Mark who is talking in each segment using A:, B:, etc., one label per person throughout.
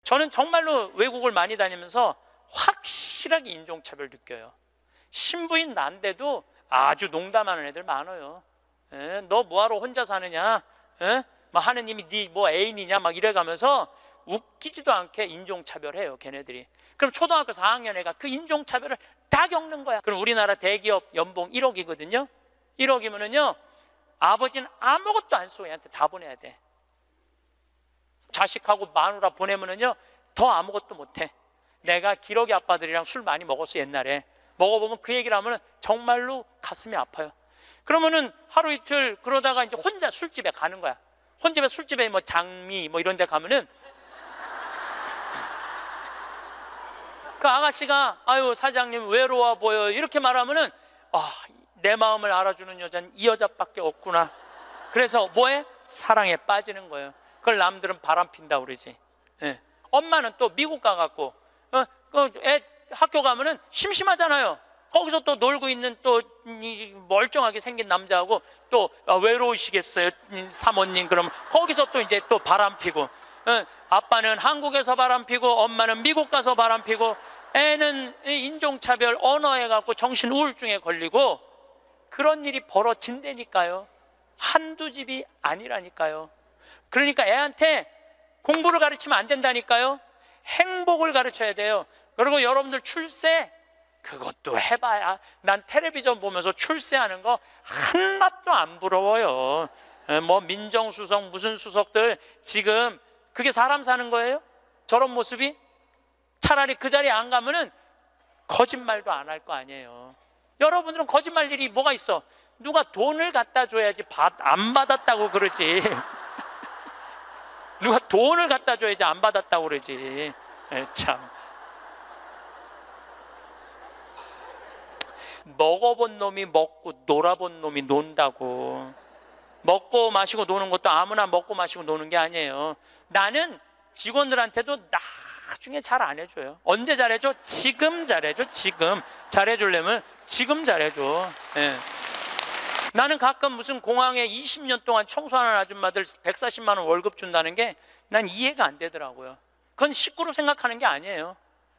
A: 저는 정말로 외국을 많이 다니면서 확실하게 인종차별 느껴요. 신부인 난데도 아주 농담하는 애들 많아요. 너 뭐하러 혼자 사느냐? 뭐 하느님이 네 뭐 애인이냐? 막 이래가면서 웃기지도 않게 인종차별해요, 걔네들이. 그럼 초등학교 4학년 애가 그 인종차별을 다 겪는 거야. 그럼 우리나라 대기업 연봉 1억이거든요. 1억이면은요, 아버지는 아무것도 안 쓰고 얘한테 다 보내야 돼. 자식하고 마누라 보내면은요, 더 아무것도 못해. 내가 기러기 아빠들이랑 술 많이 먹었어, 옛날에. 먹어보면 그 얘기를 하면 정말로 가슴이 아파요. 그러면은 하루 이틀 그러다가 이제 혼자 술집에 가는 거야. 혼자 술집에 뭐 장미 뭐 이런 데 가면은 그 아가씨가 아유 사장님 외로워 보여 이렇게 말하면은 내 마음을 알아주는 여자는 이 여자밖에 없구나. 그래서 뭐해? 사랑에 빠지는 거예요. 그걸 남들은 바람핀다고 그러지. 엄마는 또 미국 가갖고 애 학교 가면은 심심하잖아요. 거기서 또 놀고 있는 또 멀쩡하게 생긴 남자하고 또 외로우시겠어요 사모님. 그러면 거기서 또 이제 또 바람피고, 아빠는 한국에서 바람피고 엄마는 미국 가서 바람피고, 애는 인종차별 언어에 갖고 정신 우울증에 걸리고, 그런 일이 벌어진다니까요. 한두 집이 아니라니까요. 그러니까 애한테 공부를 가르치면 안 된다니까요. 행복을 가르쳐야 돼요. 그리고 여러분들 출세, 그것도 해봐야. 난 텔레비전 보면서 출세하는 거 하나도 안 부러워요. 뭐 민정수석 무슨 수석들 지금 그게 사람 사는 거예요? 저런 모습이? 차라리 그 자리에 안 가면은 거짓말도 안 할 거 아니에요. 여러분들은 거짓말 일이 뭐가 있어? 누가 돈을 갖다 줘야지 안 받았다고 그러지. 누가 돈을 갖다 줘야지 안 받았다고 그러지. 참. 먹어본 놈이 먹고 놀아본 놈이 논다고. 먹고 마시고 노는 것도 아무나 먹고 마시고 노는 게 아니에요. 나는 직원들한테도 나중에 잘 안 해줘요. 언제 잘해줘? 지금 잘해줘. 지금 잘해주려면 지금 잘해줘. 나는 가끔 무슨 공항에 20년 동안 청소하는 아줌마들 140만 원 월급 준다는 게 난 이해가 안 되더라고요. 그건 식구로 생각하는 게 아니에요.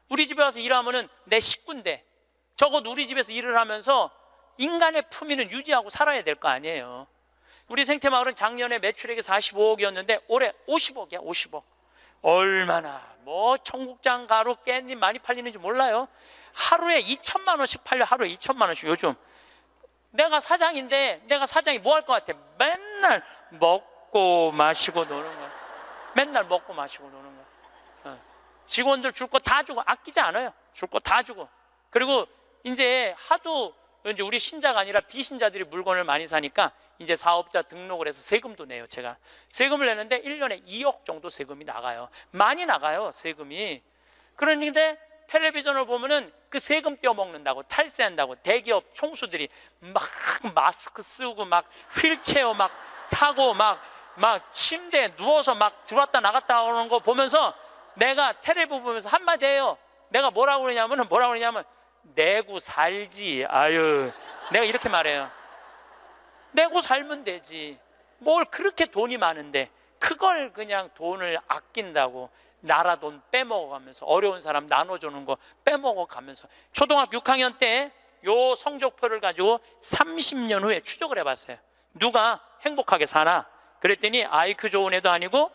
A: 우리 집에 와서 일하면은 내 식구인데 적어도 우리 집에서 일을 하면서 인간의 품위는 유지하고 살아야 될 거 아니에요. 우리 생태마을은 작년에 매출액이 45억이었는데 올해 50억이야. 50억. 얼마나 뭐 청국장, 가루, 깻잎 많이 팔리는지 몰라요. 하루에 2천만 원씩 팔려. 하루에 2천만 원씩. 요즘 내가 사장인데 내가 사장이 뭐 할 것 같아? 맨날 먹고 마시고 노는 거야. 맨날 먹고 마시고 노는 거야. 직원들 줄 거 다 주고, 아끼지 않아요. 줄 거 다 주고. 그리고 이제 하도 이제 우리 신자가 아니라 비신자들이 물건을 많이 사니까 이제 사업자 등록을 해서 세금도 내요. 제가 세금을 내는데 1년에 2억 정도 세금이 나가요. 많이 나가요, 세금이. 그런데 텔레비전을 보면은 그 세금 떼어먹는다고, 탈세한다고 대기업 총수들이 막 마스크 쓰고 막 휠체어 막 타고 막 침대에 누워서 막 들어왔다 나갔다 하는 거 보면서 내가 텔레비 보면서 한마디 해요. 내가 뭐라고 그러냐면 내고 살지. 아유, 내가 이렇게 말해요. 내고 살면 되지. 뭘 그렇게 돈이 많은데 그걸 그냥 돈을 아낀다고 나라 돈 빼먹어가면서, 어려운 사람 나눠주는 거 빼먹어가면서. 초등학교 6학년 때 요 성적표를 가지고 30년 후에 추적을 해봤어요. 누가 행복하게 사나? 그랬더니 IQ 좋은 애도 아니고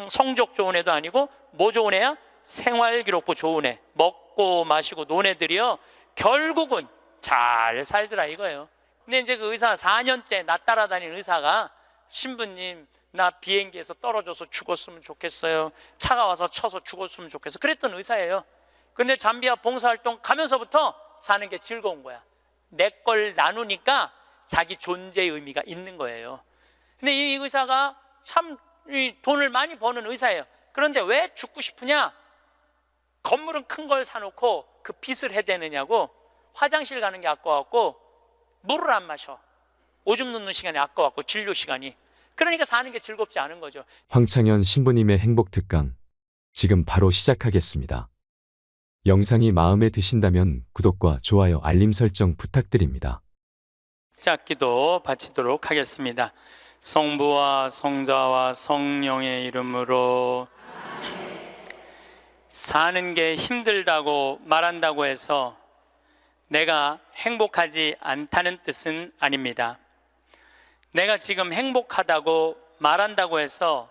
A: 성적 좋은 애도 아니고 뭐 좋은 애야? 생활기록부 좋은 애, 먹고 마시고 논 애들이요 결국은 잘 살더라 이거예요. 근데 이제 그 의사, 4년째 나 따라다니는 의사가, 신부님 나 비행기에서 떨어져서 죽었으면 좋겠어요. 차가 와서 쳐서 죽었으면 좋겠어. 그랬던 의사예요. 근데 잠비아 봉사활동 가면서부터 사는 게 즐거운 거야. 내 걸 나누니까 자기 존재의 의미가 있는 거예요. 근데 이 의사가 참 돈을 많이 버는 의사예요. 그런데 왜 죽고 싶으냐? 건물은 큰 걸 사놓고 그 빚을 해대느냐고. 화장실 가는 게 아까웠고 물을 안 마셔. 오줌 누는 시간이 아까웠고 진료 시간이. 그러니까 사는 게 즐겁지 않은 거죠.
B: 황창현 신부님의 행복 특강 지금 바로 시작하겠습니다. 영상이 마음에 드신다면 구독과 좋아요, 알림 설정 부탁드립니다.
A: 자, 기도 바치도록 하겠습니다. 성부와 성자와 성령의 이름으로. 사는 게 힘들다고 말한다고 해서 내가 행복하지 않다는 뜻은 아닙니다. 내가 지금 행복하다고 말한다고 해서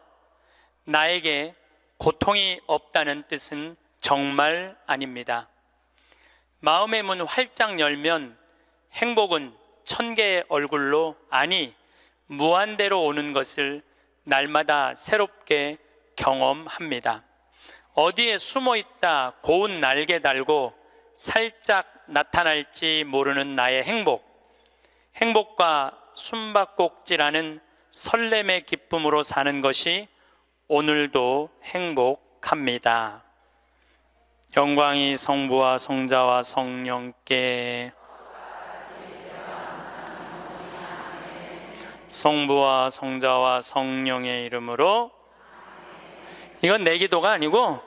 A: 나에게 고통이 없다는 뜻은 정말 아닙니다. 마음의 문 활짝 열면 행복은 1000개의 얼굴로, 아니 무한대로 오는 것을 날마다 새롭게 경험합니다. 어디에 숨어있다 고운 날개 달고 살짝 나타날지 모르는 나의 행복과 숨바꼭질하는 설렘의 기쁨으로 사는 것이 오늘도 행복합니다. 영광이 성부와 성자와 성령께, 성부와 성자와 성령의 이름으로. 이건 내 기도가 아니고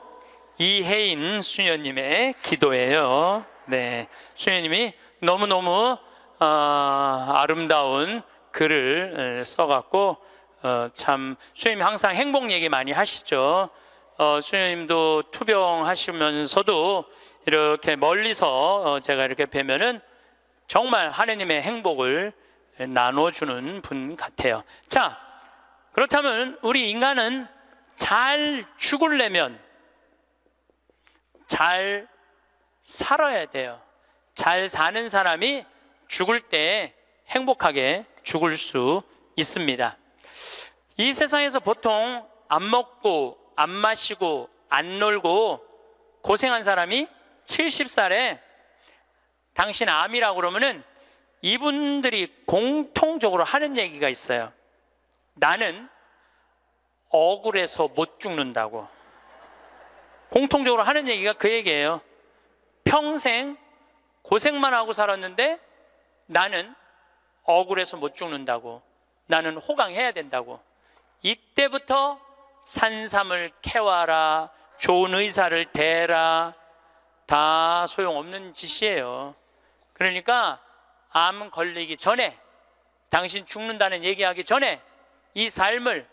A: 이혜인 수녀님의 기도예요. 네, 수녀님이 너무너무 아름다운 글을 써갖고 참 수녀님이 항상 행복 얘기 많이 하시죠. 수녀님도 투병하시면서도 이렇게 멀리서 제가 이렇게 뵈면은 정말 하느님의 행복을 나눠주는 분 같아요. 자, 그렇다면 우리 인간은 잘 죽으려면 잘 살아야 돼요. 잘 사는 사람이 죽을 때 행복하게 죽을 수 있습니다. 이 세상에서 보통 안 먹고 안 마시고 안 놀고 고생한 사람이 70살에 당신 암이라고 그러면은 이분들이 공통적으로 하는 얘기가 있어요. 나는 억울해서 못 죽는다고. 공통적으로 하는 얘기가 그 얘기예요. 평생 고생만 하고 살았는데 나는 억울해서 못 죽는다고. 나는 호강해야 된다고. 이때부터 산삼을 캐와라, 좋은 의사를 대라, 다 소용없는 짓이에요. 그러니까 암 걸리기 전에, 당신 죽는다는 얘기하기 전에 이 삶을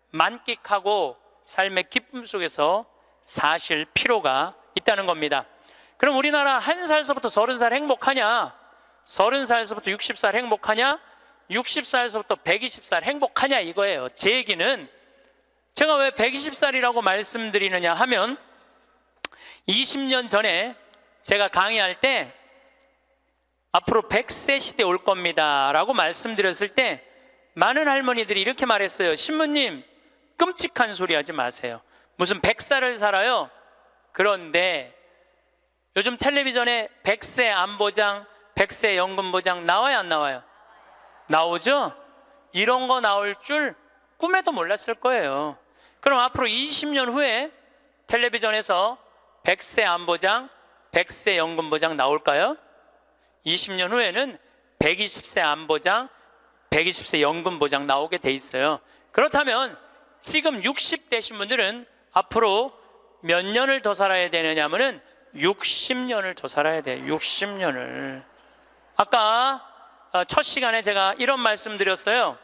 A: 만끽하고 삶의 기쁨 속에서 사실 필요가 있다는 겁니다. 그럼 우리나라 1살서부터 30살 행복하냐? 30살서부터 60살 행복하냐? 60살서부터 120살 행복하냐 이거예요. 제 얘기는 제가 왜 120살이라고 말씀드리느냐 하면 20년 전에 제가 강의할 때 앞으로 100세 시대 올 겁니다 라고 말씀드렸을 때 많은 할머니들이 이렇게 말했어요. 신부님, 끔찍한 소리 하지 마세요. 무슨 100살을 살아요? 그런데 요즘 텔레비전에 100세 안보장, 100세 연금보장 나와요, 안 나와요? 나오죠? 이런 거 나올 줄 꿈에도 몰랐을 거예요. 그럼 앞으로 20년 후에 텔레비전에서 100세 안보장, 100세 연금보장 나올까요? 20년 후에는 120세 안보장, 120세 연금보장 나오게 돼 있어요. 그렇다면 지금 60대신 분들은 앞으로 몇 년을 더 살아야 되느냐면은 60년을 더 살아야 돼요. 60년을. 아까 첫 시간에 제가 이런 말씀 드렸어요.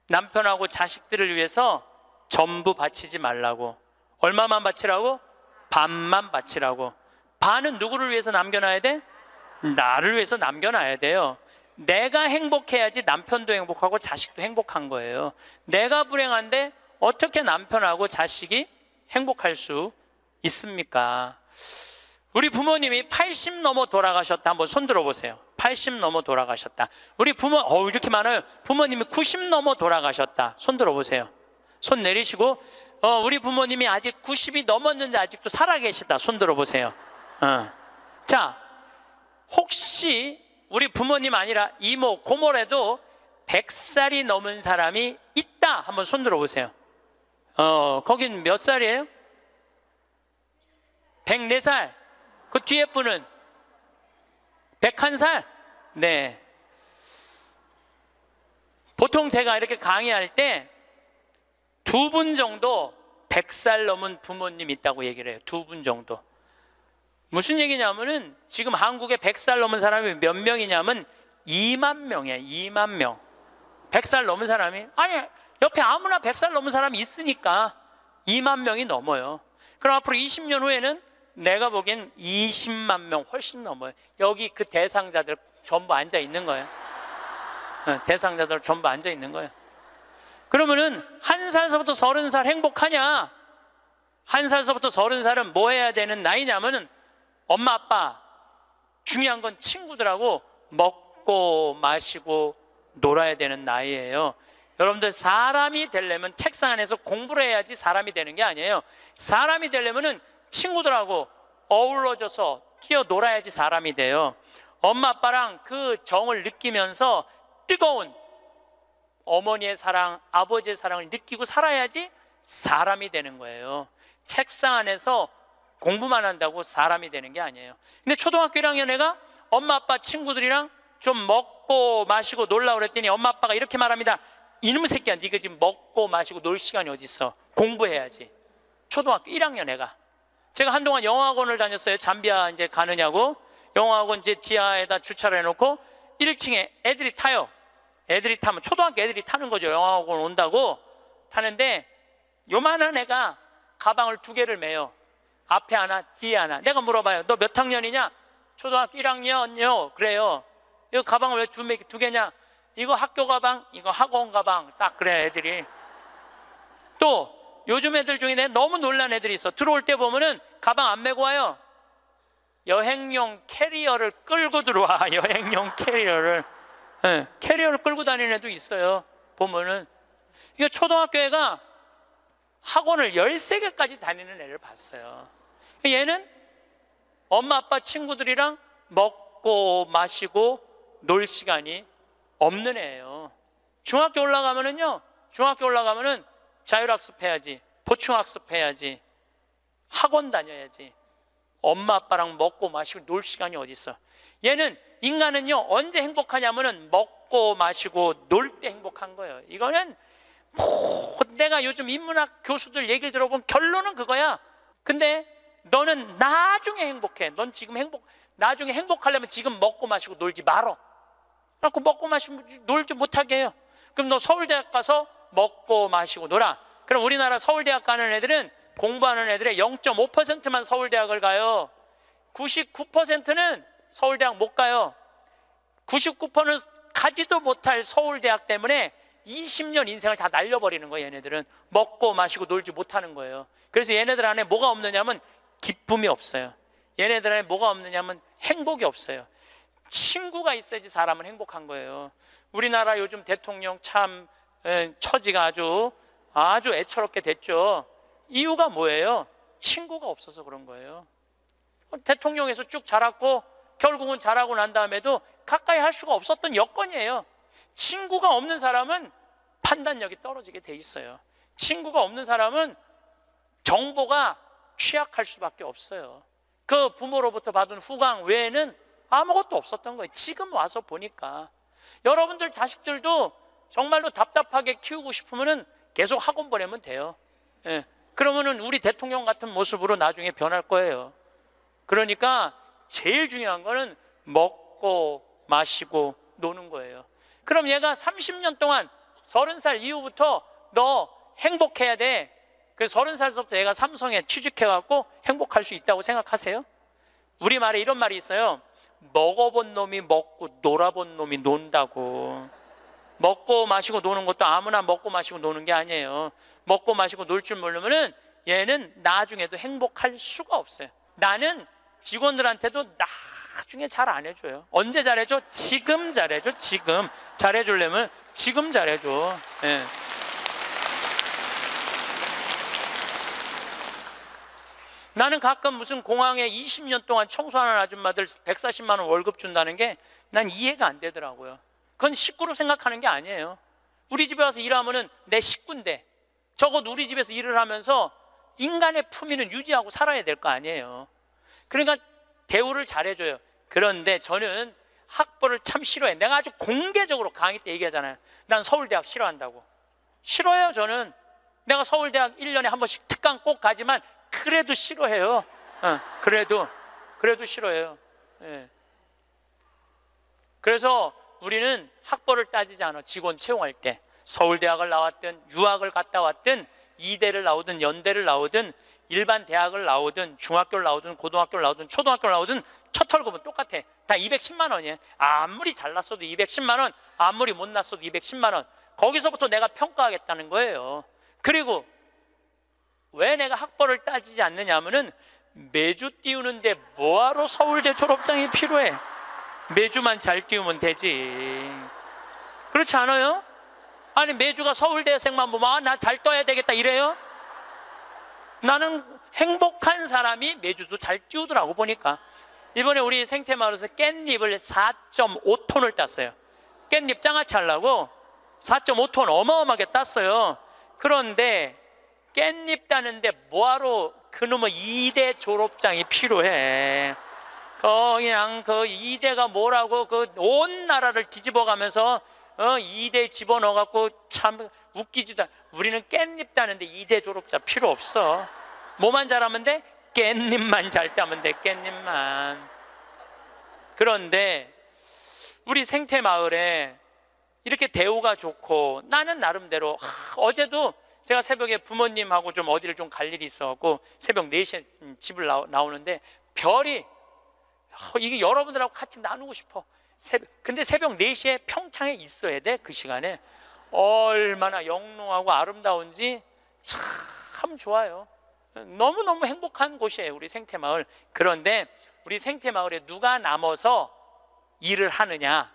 A: 남편하고 자식들을 위해서 전부 바치지 말라고. 얼마만 바치라고? 반만 바치라고. 반은 누구를 위해서 남겨놔야 돼? 나를 위해서 남겨놔야 돼요. 내가 행복해야지 남편도 행복하고 자식도 행복한 거예요. 내가 불행한데 어떻게 남편하고 자식이 행복할 수 있습니까? 우리 부모님이 80 넘어 돌아가셨다. 한번 손 들어보세요. 80 넘어 돌아가셨다. 우리 부모, 이렇게 많아요. 부모님이 90 넘어 돌아가셨다. 손 들어보세요. 손 내리시고, 우리 부모님이 아직 90이 넘었는데 아직도 살아계시다. 손 들어보세요. 자, 혹시 우리 부모님 아니라 이모, 고모라도 100살이 넘은 사람이 있다. 한번 손 들어보세요. 거긴 몇 살이에요? 104살. 그 뒤에 분은 101살? 네. 보통 제가 이렇게 강의할 때 2분 정도 100살 넘은 부모님 있다고 얘기를 해요. 2분 정도. 무슨 얘기냐면은 지금 한국에 100살 넘은 사람이 몇 명이냐면 2만 명이에요. 2만 명. 100살 넘은 사람이, 아니 옆에 아무나 100살 넘은 사람이 있으니까 2만 명이 넘어요. 그럼 앞으로 20년 후에는 내가 보기엔 20만 명 훨씬 넘어요. 여기 그 대상자들 전부 앉아 있는 거예요. 대상자들 전부 앉아 있는 거예요. 그러면은 1살서부터 30살 행복하냐? 1살서부터 30살은 뭐 해야 되는 나이냐면은 엄마 아빠, 중요한 건 친구들하고 먹고 마시고 놀아야 되는 나이예요. 여러분들, 사람이 되려면 책상 안에서 공부를 해야지 사람이 되는 게 아니에요. 사람이 되려면은 친구들하고 어우러져서 뛰어놀아야지 사람이 돼요. 엄마 아빠랑 그 정을 느끼면서 뜨거운 어머니의 사랑, 아버지의 사랑을 느끼고 살아야지 사람이 되는 거예요. 책상 안에서 공부만 한다고 사람이 되는 게 아니에요. 근데 초등학교 1학년 애가 엄마 아빠 친구들이랑 좀 먹고 마시고 놀라고 그랬더니 엄마 아빠가 이렇게 말합니다. 이놈의 새끼야, 네가 지금 먹고 마시고 놀 시간이 어디 있어? 공부해야지. 초등학교 1학년 애가. 제가 한동안 영어학원을 다녔어요. 잠비아 이제 가느냐고. 영어학원 이제 지하에다 주차를 해놓고 1층에 애들이 타요. 애들이 타면 초등학교 애들이 타는 거죠. 영어학원 온다고 타는데 요만한 애가 가방을 2개를 메요. 앞에 하나, 뒤에 하나. 내가 물어봐요. 너 몇 학년이냐? 초등학교 1학년요. 그래요. 이 가방을 왜 2개냐? 이거 학교 가방, 이거 학원 가방. 딱 그래, 애들이. 또 요즘 애들 중에 내가 너무 놀란 애들이 있어. 들어올 때 보면은 가방 안 메고 와요. 여행용 캐리어를 끌고 들어와. 여행용 캐리어를. 네, 캐리어를 끌고 다니는 애도 있어요. 보면은. 이거 초등학교 애가 학원을 13개까지 다니는 애를 봤어요. 얘는 엄마 아빠 친구들이랑 먹고 마시고 놀 시간이 없는 애예요. 중학교 올라가면은요, 중학교 올라가면은 자율학습 해야지, 보충학습 해야지, 학원 다녀야지. 엄마 아빠랑 먹고 마시고 놀 시간이 어디 있어? 얘는, 인간은요 언제 행복하냐면은 먹고 마시고 놀 때 행복한 거예요. 이거는 내가 요즘 인문학 교수들 얘기를 들어보면 결론은 그거야. 근데 너는 나중에 행복해. 넌 지금 나중에 행복하려면 지금 먹고 마시고 놀지 말어. 그래갖고 먹고 마시고 놀지 못하게 해요. 그럼 너 서울대학 가서 먹고 마시고 놀아. 그럼 우리나라 서울대학 가는 애들은, 공부하는 애들의 0.5%만 서울대학을 가요. 99%는 서울대학 못 가요. 99%는 가지도 못할 서울대학 때문에 20년 인생을 다 날려버리는 거예요. 얘네들은 먹고 마시고 놀지 못하는 거예요. 그래서 얘네들 안에 뭐가 없느냐면 기쁨이 없어요. 얘네들 안에 뭐가 없느냐면 행복이 없어요. 친구가 있어야지 사람은 행복한 거예요. 우리나라 요즘 대통령 참 처지가 아주 애처롭게 됐죠. 이유가 뭐예요? 친구가 없어서 그런 거예요. 대통령에서 쭉 자랐고 결국은 자라고 난 다음에도 가까이 할 수가 없었던 여건이에요. 친구가 없는 사람은 판단력이 떨어지게 돼 있어요. 친구가 없는 사람은 정보가 취약할 수밖에 없어요. 그 부모로부터 받은 후광 외에는 아무것도 없었던 거예요. 지금 와서 보니까. 여러분들 자식들도 정말로 답답하게 키우고 싶으면 계속 학원 보내면 돼요. 예. 그러면은 우리 대통령 같은 모습으로 나중에 변할 거예요. 그러니까 제일 중요한 거는 먹고 마시고 노는 거예요. 그럼 얘가 30년 동안 30살 이후부터 너 행복해야 돼. 그래서 30살부터 얘가 삼성에 취직해갖고 행복할 수 있다고 생각하세요? 우리말에 이런 말이 있어요. 먹어본 놈이 먹고 놀아본 놈이 논다고. 먹고 마시고 노는 것도 아무나 먹고 마시고 노는 게 아니에요. 먹고 마시고 놀 줄 모르면은 얘는 나중에도 행복할 수가 없어요. 나는 직원들한테도 나중에 잘 안 해줘요. 언제 잘해줘? 지금 잘해줘. 지금 잘해주려면 지금 잘해줘. 예. 나는 가끔 무슨 공항에 20년 동안 청소하는 아줌마들 140만 원 월급 준다는 게 난 이해가 안 되더라고요. 그건 식구로 생각하는 게 아니에요. 우리 집에 와서 일하면은 내 식구인데 적어도 우리 집에서 일을 하면서 인간의 품위는 유지하고 살아야 될 거 아니에요. 그러니까 대우를 잘해줘요. 그런데 저는 학벌을 참 싫어해. 내가 아주 공개적으로 강의 때 얘기하잖아요. 난 서울대학 싫어한다고. 싫어해요. 저는 내가 서울대학 1년에 한 번씩 특강 꼭 가지만 그래도 싫어해요. 그래도 싫어해요. 예. 그래서 우리는 학벌을 따지지 않아. 직원 채용할 때 서울대학을 나왔든 유학을 갔다 왔든 이대를 나오든 연대를 나오든 일반 대학을 나오든 중학교를 나오든 고등학교를 나오든 초등학교를 나오든 첫 월급은 똑같아. 다 210만 원이에요. 아무리 잘났어도 210만 원, 아무리 못났어도 210만 원. 거기서부터 내가 평가하겠다는 거예요. 그리고 왜 내가 학벌을 따지지 않느냐 하면은 매주 띄우는데 뭐하러 서울대 졸업장이 필요해? 매주만 잘 띄우면 되지. 그렇지 않아요? 아니 매주가 서울대생만 보면 나 잘 떠야 되겠다 이래요? 나는 행복한 사람이 매주도 잘 띄우더라고 보니까. 이번에 우리 생태마을에서 깻잎을 4.5톤을 땄어요. 깻잎 장아찌 하려고 4.5톤 어마어마하게 땄어요. 그런데 깻잎 따는데 뭐하러 그놈의 2대 졸업장이 필요해? 그냥 그 2대가 뭐라고 그 온 나라를 뒤집어가면서 2대 집어넣어갖고 참 웃기지도. 우리는 깻잎 따는데 2대 졸업자 필요 없어. 뭐만 잘하면 돼? 깻잎만 잘 따면 돼. 깻잎만. 그런데 우리 생태마을에 이렇게 대우가 좋고 나는 나름대로 어제도 제가 새벽에 부모님하고 좀 어디를 좀 갈 일이 있어갖고 새벽 4시에 집을 나오는데 별이 이게 여러분들하고 같이 나누고 싶어. 근데 새벽 4시에 평창에 있어야 돼. 그 시간에 얼마나 영롱하고 아름다운지 참 좋아요. 너무너무 행복한 곳이에요 우리 생태마을. 그런데 우리 생태마을에 누가 남아서 일을 하느냐,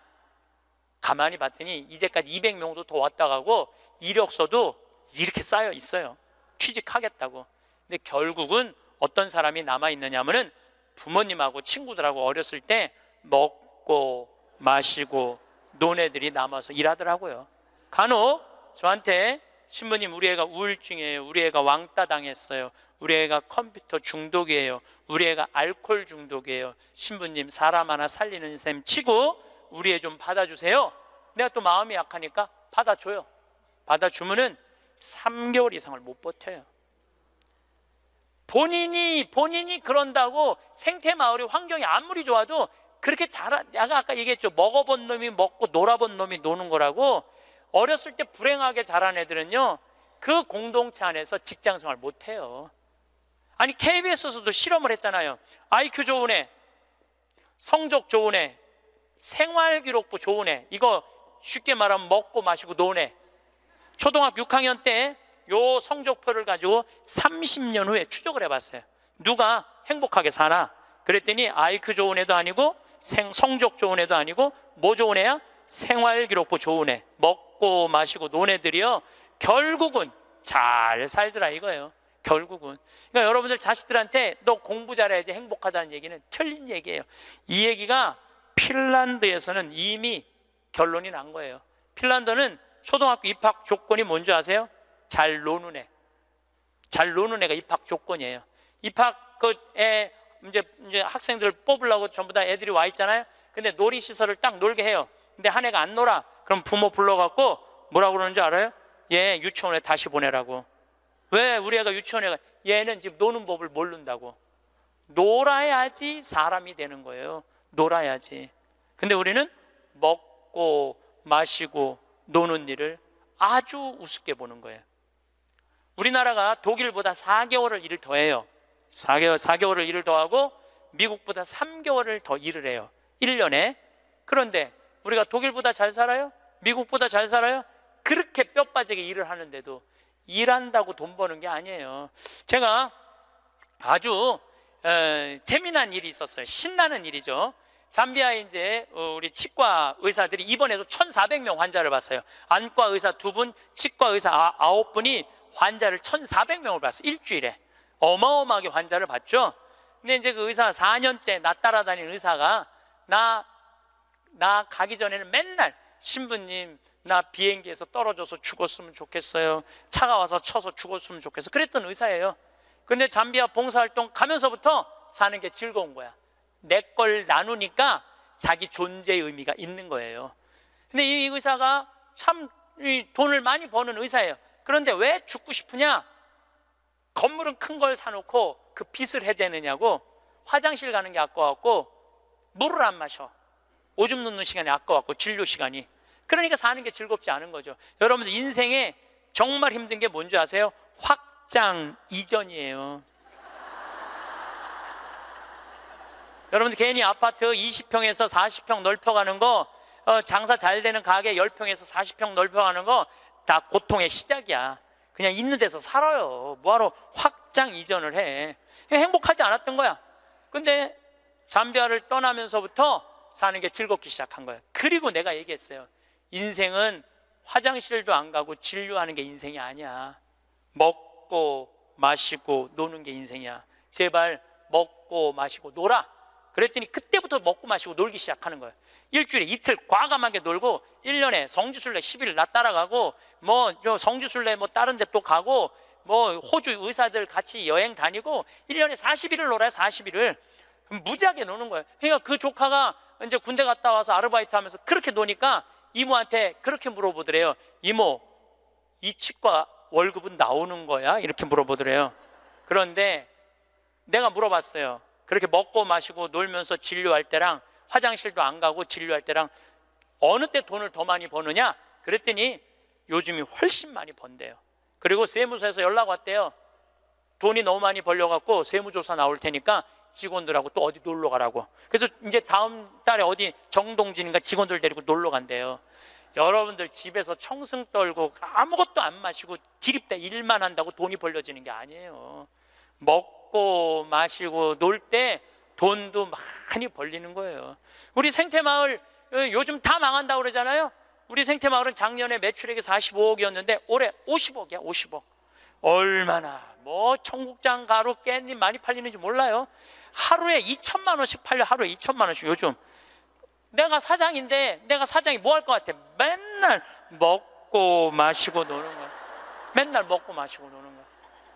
A: 가만히 봤더니 이제까지 200명도 더 왔다 가고 이력서도 이렇게 쌓여 있어요. 취직하겠다고. 근데 결국은 어떤 사람이 남아있느냐 하면은 부모님하고 친구들하고 어렸을 때 먹고 마시고 논 애들이 남아서 일하더라고요. 간혹 저한테 신부님 우리 애가 우울증이에요, 우리 애가 왕따 당했어요, 우리 애가 컴퓨터 중독이에요, 우리 애가 알코올 중독이에요, 신부님 사람 하나 살리는 셈 치고 우리 애 좀 받아주세요. 내가 또 마음이 약하니까 받아줘요. 받아주면은 3개월 이상을 못 버텨요. 본인이 그런다고 생태마을의 환경이 아무리 좋아도 그렇게 내가 아까 얘기했죠. 먹어본 놈이 먹고 놀아본 놈이 노는 거라고. 어렸을 때 불행하게 자란 애들은요 그 공동체 안에서 직장생활 못해요. 아니 KBS에서도 실험을 했잖아요. IQ 좋은 애, 성적 좋은 애, 생활기록부 좋은 애, 이거 쉽게 말하면 먹고 마시고 노는 애. 초등학교 6학년 때 요 성적표를 가지고 30년 후에 추적을 해봤어요. 누가 행복하게 사나? 그랬더니 IQ 좋은 애도 아니고 성적 좋은 애도 아니고 뭐 좋은 애야? 생활기록부 좋은 애, 먹고 마시고 노는 애들이요 결국은 잘 살더라 이거예요. 결국은. 그러니까 여러분들 자식들한테 너 공부 잘해야지 행복하다는 얘기는 틀린 얘기예요. 이 얘기가 핀란드에서는 이미 결론이 난 거예요. 핀란드는 초등학교 입학 조건이 뭔지 아세요? 잘 노는 애. 잘 노는 애가 입학 조건이에요. 입학 이제 학생들 뽑으려고 전부 다 애들이 와 있잖아요. 근데 놀이시설을 딱 놀게 해요. 근데 한 애가 안 놀아. 그럼 부모 불러갖고 뭐라고 그러는지 알아요? 얘 유치원에 다시 보내라고. 왜 우리 애가 유치원에 가? 얘는 지금 노는 법을 모른다고. 놀아야지 사람이 되는 거예요. 놀아야지. 근데 우리는 먹고 마시고 노는 일을 아주 우습게 보는 거예요. 우리나라가 독일보다 4개월을 일을 더 해요. 4개월을 일을 더 하고 미국보다 3개월을 더 일을 해요. 1년에. 그런데 우리가 독일보다 잘 살아요? 미국보다 잘 살아요? 그렇게 뼈 빠지게 일을 하는데도 일한다고 돈 버는 게 아니에요. 제가 아주 재미난 일이 있었어요. 신나는 일이죠. 잠비아에 이제 우리 치과 의사들이 이번에도 1,400명 환자를 봤어요. 안과 의사 2분, 치과 의사 9분이 환자를 1,400명을 봤어요. 일주일에. 어마어마하게 환자를 봤죠. 근데 이제 그 의사 4년째 나 따라다니는 의사가 나 가기 전에는 맨날 신부님 나 비행기에서 떨어져서 죽었으면 좋겠어요. 차가 와서 쳐서 죽었으면 좋겠어. 그랬던 의사예요. 근데 잠비아 봉사활동 가면서부터 사는 게 즐거운 거야. 내 걸 나누니까 자기 존재의 의미가 있는 거예요. 근데 이 의사가 참 돈을 많이 버는 의사예요. 그런데 왜 죽고 싶으냐? 건물은 큰 걸 사놓고 그 빚을 해대느냐고. 화장실 가는 게 아까웠고 물을 안 마셔. 오줌 놓는 시간이 아까웠고 진료 시간이. 그러니까 사는 게 즐겁지 않은 거죠. 여러분들 인생에 정말 힘든 게 뭔지 아세요? 확장 이전이에요. 여러분들 괜히 아파트 20평에서 40평 넓혀가는 거, 장사 잘 되는 가게 10평에서 40평 넓혀가는 거 다 고통의 시작이야. 그냥 있는 데서 살아요. 뭐하러 확장 이전을 해. 행복하지 않았던 거야. 근데 잠비아를 떠나면서부터 사는 게 즐겁기 시작한 거예요. 그리고 내가 얘기했어요. 인생은 화장실도 안 가고 진료하는 게 인생이 아니야. 먹고 마시고 노는 게 인생이야. 제발 먹고 마시고 놀아. 그랬더니 그때부터 먹고 마시고 놀기 시작하는 거예요. 일주일에 이틀 과감하게 놀고 1년에 성지순례 10일 나 따라가고 뭐 성지순례 뭐 다른 데 또 가고 뭐 호주 의사들 같이 여행 다니고 1년에 40일을 놀아요. 40일을 무지하게 노는 거예요. 그러니까 그 조카가 이제 군대 갔다 와서 아르바이트 하면서 그렇게 노니까 이모한테 그렇게 물어보더래요. 이모, 이 치과 월급은 나오는 거야? 이렇게 물어보더래요. 그런데 내가 물어봤어요. 그렇게 먹고 마시고 놀면서 진료할 때랑 화장실도 안 가고 진료할 때랑 어느 때 돈을 더 많이 버느냐? 그랬더니 요즘이 훨씬 많이 번대요. 그리고 세무서에서 연락 왔대요. 돈이 너무 많이 벌려갖고 세무조사 나올 테니까 직원들하고 또 어디 놀러 가라고. 그래서 이제 다음 달에 어디 정동진인가 직원들 데리고 놀러 간대요. 여러분들 집에서 청승 떨고 아무것도 안 마시고 지립대 일만 한다고 돈이 벌려지는 게 아니에요. 먹고 마시고 놀 때 돈도 많이 벌리는 거예요. 우리 생태마을 요즘 다 망한다고 그러잖아요. 우리 생태마을은 작년에 매출액이 45억이었는데 올해 50억이야. 50억. 얼마나 뭐 청국장, 가루, 깻잎 많이 팔리는지 몰라요. 하루에 2천만 원씩 팔려. 하루에 2천만 원씩. 요즘 내가 사장인데 내가 사장이 뭐 할 것 같아? 맨날 먹고 마시고 노는 거야. 맨날 먹고 마시고 노는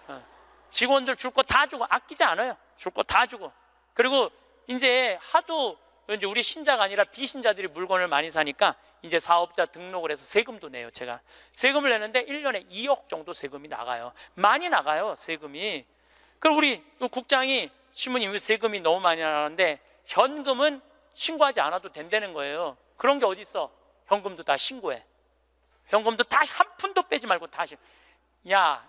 A: 거야. 직원들 줄 거 다 주고 아끼지 않아요. 줄 거 다 주고. 그리고 이제 하도 이제 우리 신자가 아니라 비신자들이 물건을 많이 사니까 이제 사업자 등록을 해서 세금도 내요. 제가 세금을 내는데 1년에 2억 정도 세금이 나가요. 많이 나가요, 세금이. 그리고 우리 국장이 신부님 왜 세금이 너무 많이 나가는데 현금은 신고하지 않아도 된다는 거예요. 그런 게 어디 있어? 현금도 다 신고해. 현금도 다 한 푼도 빼지 말고 다 신고. 야,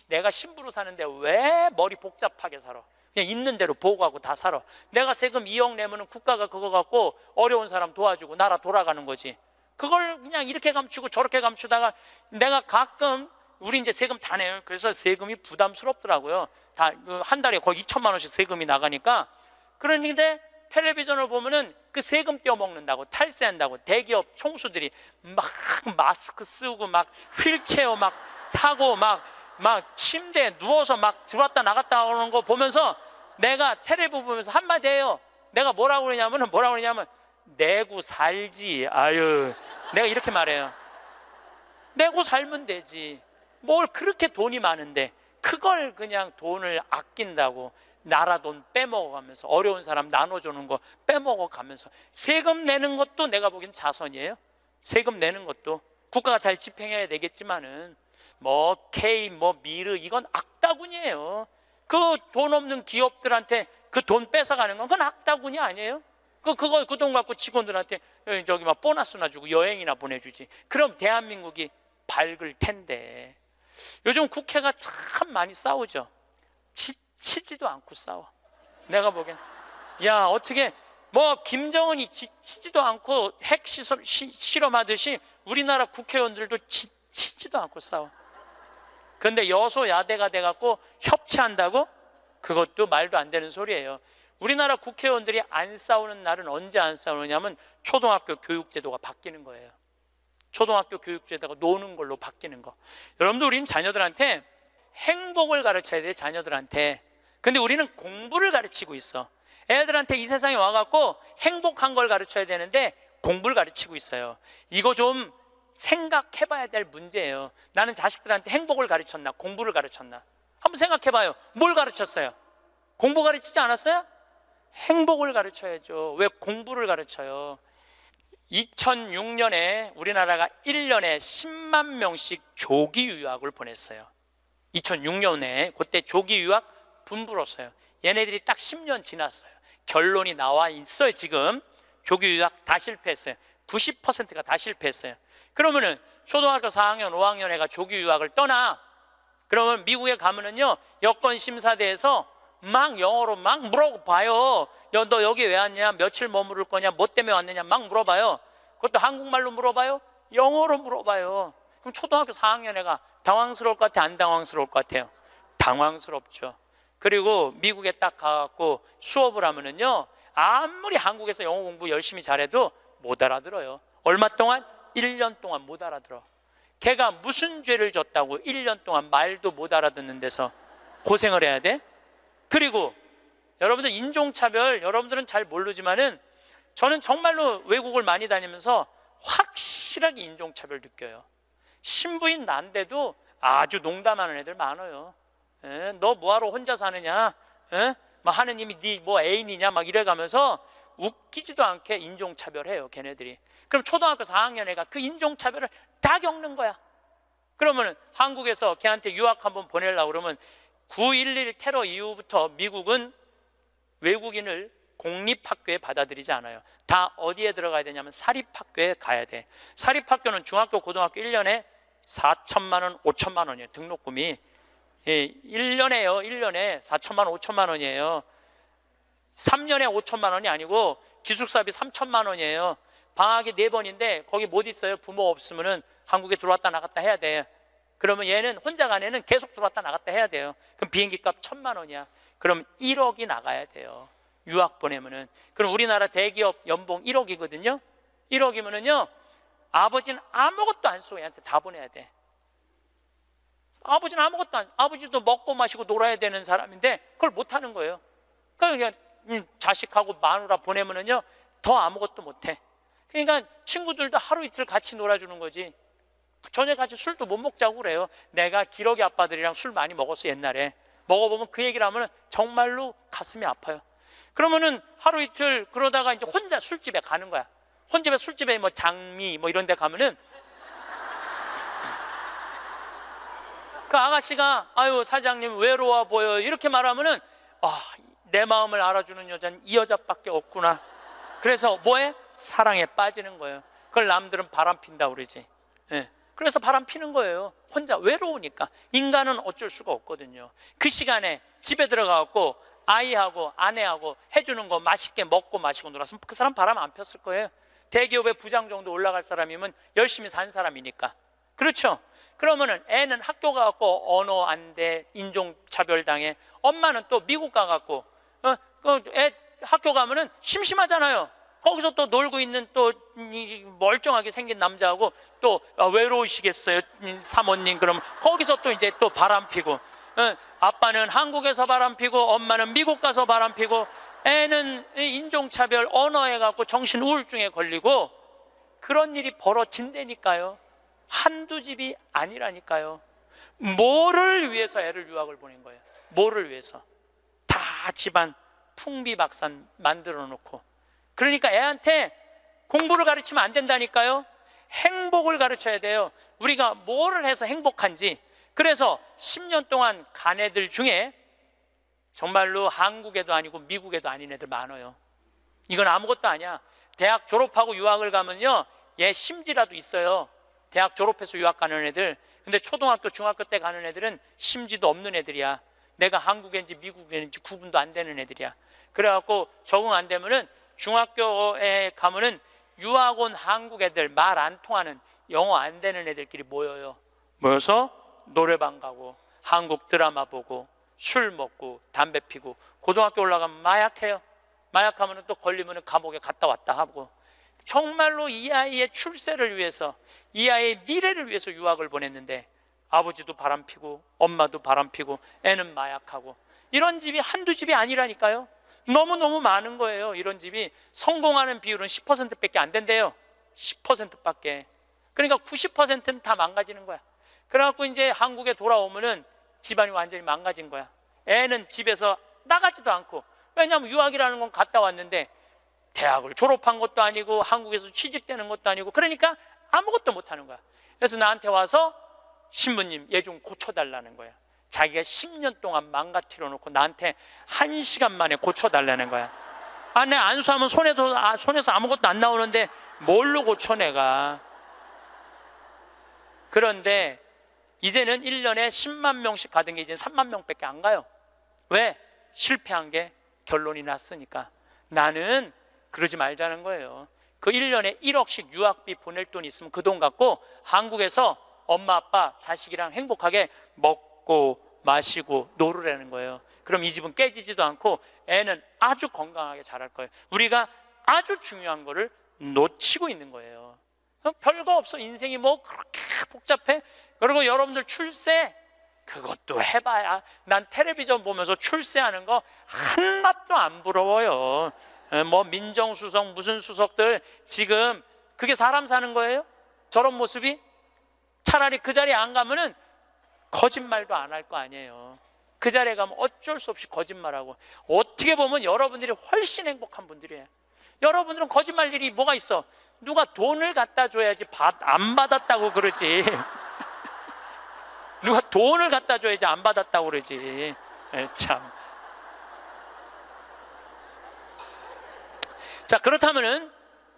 A: 내가 신부로 사는데 왜 머리 복잡하게 살아? 그냥 있는 대로 보고하고 다 살아. 내가 세금 2억 내면은 국가가 그거 갖고 어려운 사람 도와주고 나라 돌아가는 거지. 그걸 그냥 이렇게 감추고 저렇게 감추다가 내가 가끔 우리 이제 세금 다 내요. 그래서 세금이 부담스럽더라고요. 다 한 달에 거의 2천만 원씩 세금이 나가니까. 그런데 텔레비전을 보면은 그 세금 떼어먹는다고 탈세한다고 대기업 총수들이 막 마스크 쓰고 막 휠체어 막 타고 막 침대에 누워서 막 들어왔다 나갔다 하는 거 보면서 내가 텔레비 보면서 한마디 해요. 내가 뭐라고 그러냐면 내고 살지. 아유, 내가 이렇게 말해요. 내고 살면 되지. 뭘 그렇게 돈이 많은데 그걸 그냥 돈을 아낀다고 나라 돈 빼먹어가면서 어려운 사람 나눠주는 거 빼먹어가면서 세금 내는 것도 내가 보기엔 자선이에요. 세금 내는 것도 국가가 잘 집행해야 되겠지만은 뭐 K 뭐 미르 이건 악다군이에요. 그 돈 없는 기업들한테 그 돈 뺏어가는 건 그건 악다군이 아니에요. 그 돈 갖고 직원들한테 저기 막 보너스나 주고 여행이나 보내주지. 그럼 대한민국이 밝을 텐데. 요즘 국회가 참 많이 싸우죠. 지치지도 않고 싸워. 내가 보기엔 야 어떻게 뭐 김정은이 지치지도 않고 핵 실험하듯이 우리나라 국회의원들도 지치지도 않고 싸워. 그런데 여소야대가 돼갖고 협치한다고? 그것도 말도 안 되는 소리예요. 우리나라 국회의원들이 안 싸우는 날은 언제 안 싸우느냐면 초등학교 교육제도가 바뀌는 거예요. 초등학교 교육제도가 노는 걸로 바뀌는 거. 여러분들 우리는 자녀들한테 행복을 가르쳐야 돼요. 자녀들한테. 근데 우리는 공부를 가르치고 있어. 애들한테 이 세상에 와갖고 행복한 걸 가르쳐야 되는데 공부를 가르치고 있어요. 이거 좀 생각해봐야 될 문제예요. 나는 자식들한테 행복을 가르쳤나 공부를 가르쳤나 한번 생각해봐요. 뭘 가르쳤어요? 공부 가르치지 않았어요? 행복을 가르쳐야죠. 왜 공부를 가르쳐요? 2006년에 우리나라가 1년에 10만 명씩 조기 유학을 보냈어요. 2006년에 그때 조기 유학 분불었어요. 얘네들이 딱 10년 지났어요. 결론이 나와 있어요. 지금 조기 유학 다 실패했어요. 90%가 다 실패했어요. 그러면은 초등학교 4학년 5학년 애가 조기 유학을 떠나. 그러면 미국에 가면은요, 여권 심사대에서 막 영어로 막 물어봐요. 너 여기 왜 왔냐? 며칠 머무를 거냐? 뭐 때문에 왔느냐? 막 물어봐요. 그것도 한국말로 물어봐요? 영어로 물어봐요. 그럼 초등학교 4학년 애가 당황스러울 것 같아? 안 당황스러울 것 같아요? 당황스럽죠. 그리고 미국에 딱 가갖고 수업을 하면은요, 아무리 한국에서 영어 공부 열심히 잘해도 못 알아들어요. 얼마 동안? 1년 동안 못 알아들어. 걔가 무슨 죄를 졌다고 1년 동안 말도 못 알아듣는 데서 고생을 해야 돼? 그리고 여러분들 인종차별, 여러분들은 잘 모르지만은 저는 정말로 외국을 많이 다니면서 확실하게 인종차별 느껴요. 신부인 난데도 아주 농담하는 애들 많아요. 너 뭐하러 혼자 사느냐? 막 하느님이 네 뭐 애인이냐? 막 이래가면서 웃기지도 않게 인종차별해요, 걔네들이. 그럼 초등학교 4학년 애가 그 인종차별을 다 겪는 거야. 그러면은 한국에서 걔한테 유학 한번 보내려고 그러면 9.11 테러 이후부터 미국은 외국인을 공립학교에 받아들이지 않아요. 다 어디에 들어가야 되냐면 사립학교에 가야 돼. 사립학교는 중학교, 고등학교 1년에 4천만 원, 5천만 원이에요. 등록금이. 1년에요. 1년에 4천만 원, 5천만 원이에요. 3년에 5천만 원이 아니고 기숙사비 3천만 원이에요. 방학이 4번인데 거기 못 있어요. 부모 없으면은 한국에 들어왔다 나갔다 해야 돼. 그러면 얘는 혼자 간 애는 계속 들어왔다 나갔다 해야 돼요. 그럼 비행기 값 1,000만 원이야. 그럼 1억이 나가야 돼요. 유학 보내면은. 그럼 우리나라 대기업 연봉 1억이거든요. 1억이면은요, 아버지는 아무것도 안 쓰고 얘한테 다 보내야 돼. 아버지는 아무것도 안, 아버지도 먹고 마시고 놀아야 되는 사람인데 그걸 못 하는 거예요. 그러니까 자식하고 마누라 보내면은요, 더 아무것도 못 해. 그러니까 친구들도 하루 이틀 같이 놀아주는 거지. 저녁 같이 술도 못 먹자고 그래요. 내가 기러기 아빠들이랑 술 많이 먹었어, 옛날에. 먹어보면 그 얘기를 하면 정말로 가슴이 아파요. 그러면은 하루 이틀 그러다가 이제 혼자 술집에 가는 거야. 혼자 술집에 뭐 장미 뭐 이런 데 가면은 그 아가씨가 아유 사장님 외로워 보여 이렇게 말하면은 내 마음을 알아주는 여자는 이 여자밖에 없구나. 그래서 뭐해? 사랑에 빠지는 거예요. 그걸 남들은 바람 핀다고 그러지. 그래서 바람 피는 거예요. 혼자 외로우니까. 인간은 어쩔 수가 없거든요. 그 시간에 집에 들어가갖고 아이하고 아내하고 해주는 거 맛있게 먹고 마시고 놀았으면 그 사람 바람 안 폈을 거예요. 대기업의 부장 정도 올라갈 사람이면 열심히 산 사람이니까. 그렇죠? 그러면은 애는 학교 가갖고 언어 안 돼, 인종차별 당해. 엄마는 또 미국 가갖고 애 학교 가면은 심심하잖아요. 거기서 또 놀고 있는 또 멀쩡하게 생긴 남자하고 또 외로우시겠어요, 사모님. 그러면 거기서 또 이제 또 바람 피고, 아빠는 한국에서 바람 피고 엄마는 미국 가서 바람 피고, 애는 인종차별 언어에 갖고 정신 우울증에 걸리고, 그런 일이 벌어진다니까요. 한두 집이 아니라니까요. 뭐를 위해서 애를 유학을 보낸 거예요? 뭐를 위해서? 다 집안 풍비박산 만들어 놓고. 그러니까 애한테 공부를 가르치면 안 된다니까요. 행복을 가르쳐야 돼요. 우리가 뭐를 해서 행복한지. 그래서 10년 동안 간 애들 중에 정말로 한국에도 아니고 미국에도 아닌 애들 많아요. 이건 아무것도 아니야. 대학 졸업하고 유학을 가면요, 얘 심지라도 있어요. 대학 졸업해서 유학 가는 애들. 근데 초등학교 중학교 때 가는 애들은 심지도 없는 애들이야. 내가 한국인지 미국인지 구분도 안 되는 애들이야. 그래갖고 적응 안 되면은 중학교에 가면은 유학 온 한국 애들, 말 안 통하는 영어 안 되는 애들끼리 모여요. 모여서 노래방 가고 한국 드라마 보고 술 먹고 담배 피고, 고등학교 올라가면 마약해요. 마약하면 또 걸리면 감옥에 갔다 왔다 하고. 정말로 이 아이의 출세를 위해서, 이 아이의 미래를 위해서 유학을 보냈는데 아버지도 바람피고 엄마도 바람피고 애는 마약하고. 이런 집이 한두 집이 아니라니까요. 너무너무 많은 거예요. 이런 집이. 성공하는 비율은 10%밖에 안 된대요. 10%밖에. 그러니까 90%는 다 망가지는 거야. 그래갖고 이제 한국에 돌아오면은 집안이 완전히 망가진 거야. 애는 집에서 나가지도 않고. 왜냐하면 유학이라는 건 갔다 왔는데 대학을 졸업한 것도 아니고 한국에서 취직되는 것도 아니고, 그러니까 아무것도 못하는 거야. 그래서 나한테 와서 신부님 얘 좀 고쳐달라는 거야. 자기가 10년 동안 망가뜨려 놓고 나한테 1시간 만에 고쳐달라는 거야. 내 안수하면 손에서 아무것도 안 나오는데 뭘로 고쳐 내가. 그런데 이제는 1년에 10만 명씩 가던 게 이제 3만 명밖에 안 가요. 왜? 실패한 게 결론이 났으니까. 나는 그러지 말자는 거예요. 그 1년에 1억씩 유학비 보낼 돈이 있으면 그 돈 갖고 한국에서 엄마 아빠 자식이랑 행복하게 먹고 마시고 놀으라는 거예요. 그럼 이 집은 깨지지도 않고 애는 아주 건강하게 자랄 거예요. 우리가 아주 중요한 거를 놓치고 있는 거예요. 별거 없어. 인생이 뭐 그렇게 복잡해? 그리고 여러분들 출세 그것도 해봐야. 난 텔레비전 보면서 출세하는 거 한낱도 안 부러워요. 뭐 민정수석 무슨 수석들 지금 그게 사람 사는 거예요? 저런 모습이? 차라리 그 자리에 안 가면은 거짓말도 안 할 거 아니에요. 그 자리에 가면 어쩔 수 없이 거짓말하고. 어떻게 보면 여러분들이 훨씬 행복한 분들이에요. 여러분들은 거짓말 일이 뭐가 있어? 누가 돈을 갖다 줘야지 안 받았다고 그러지. 누가 돈을 갖다 줘야지 안 받았다고 그러지. 참. 자, 그렇다면은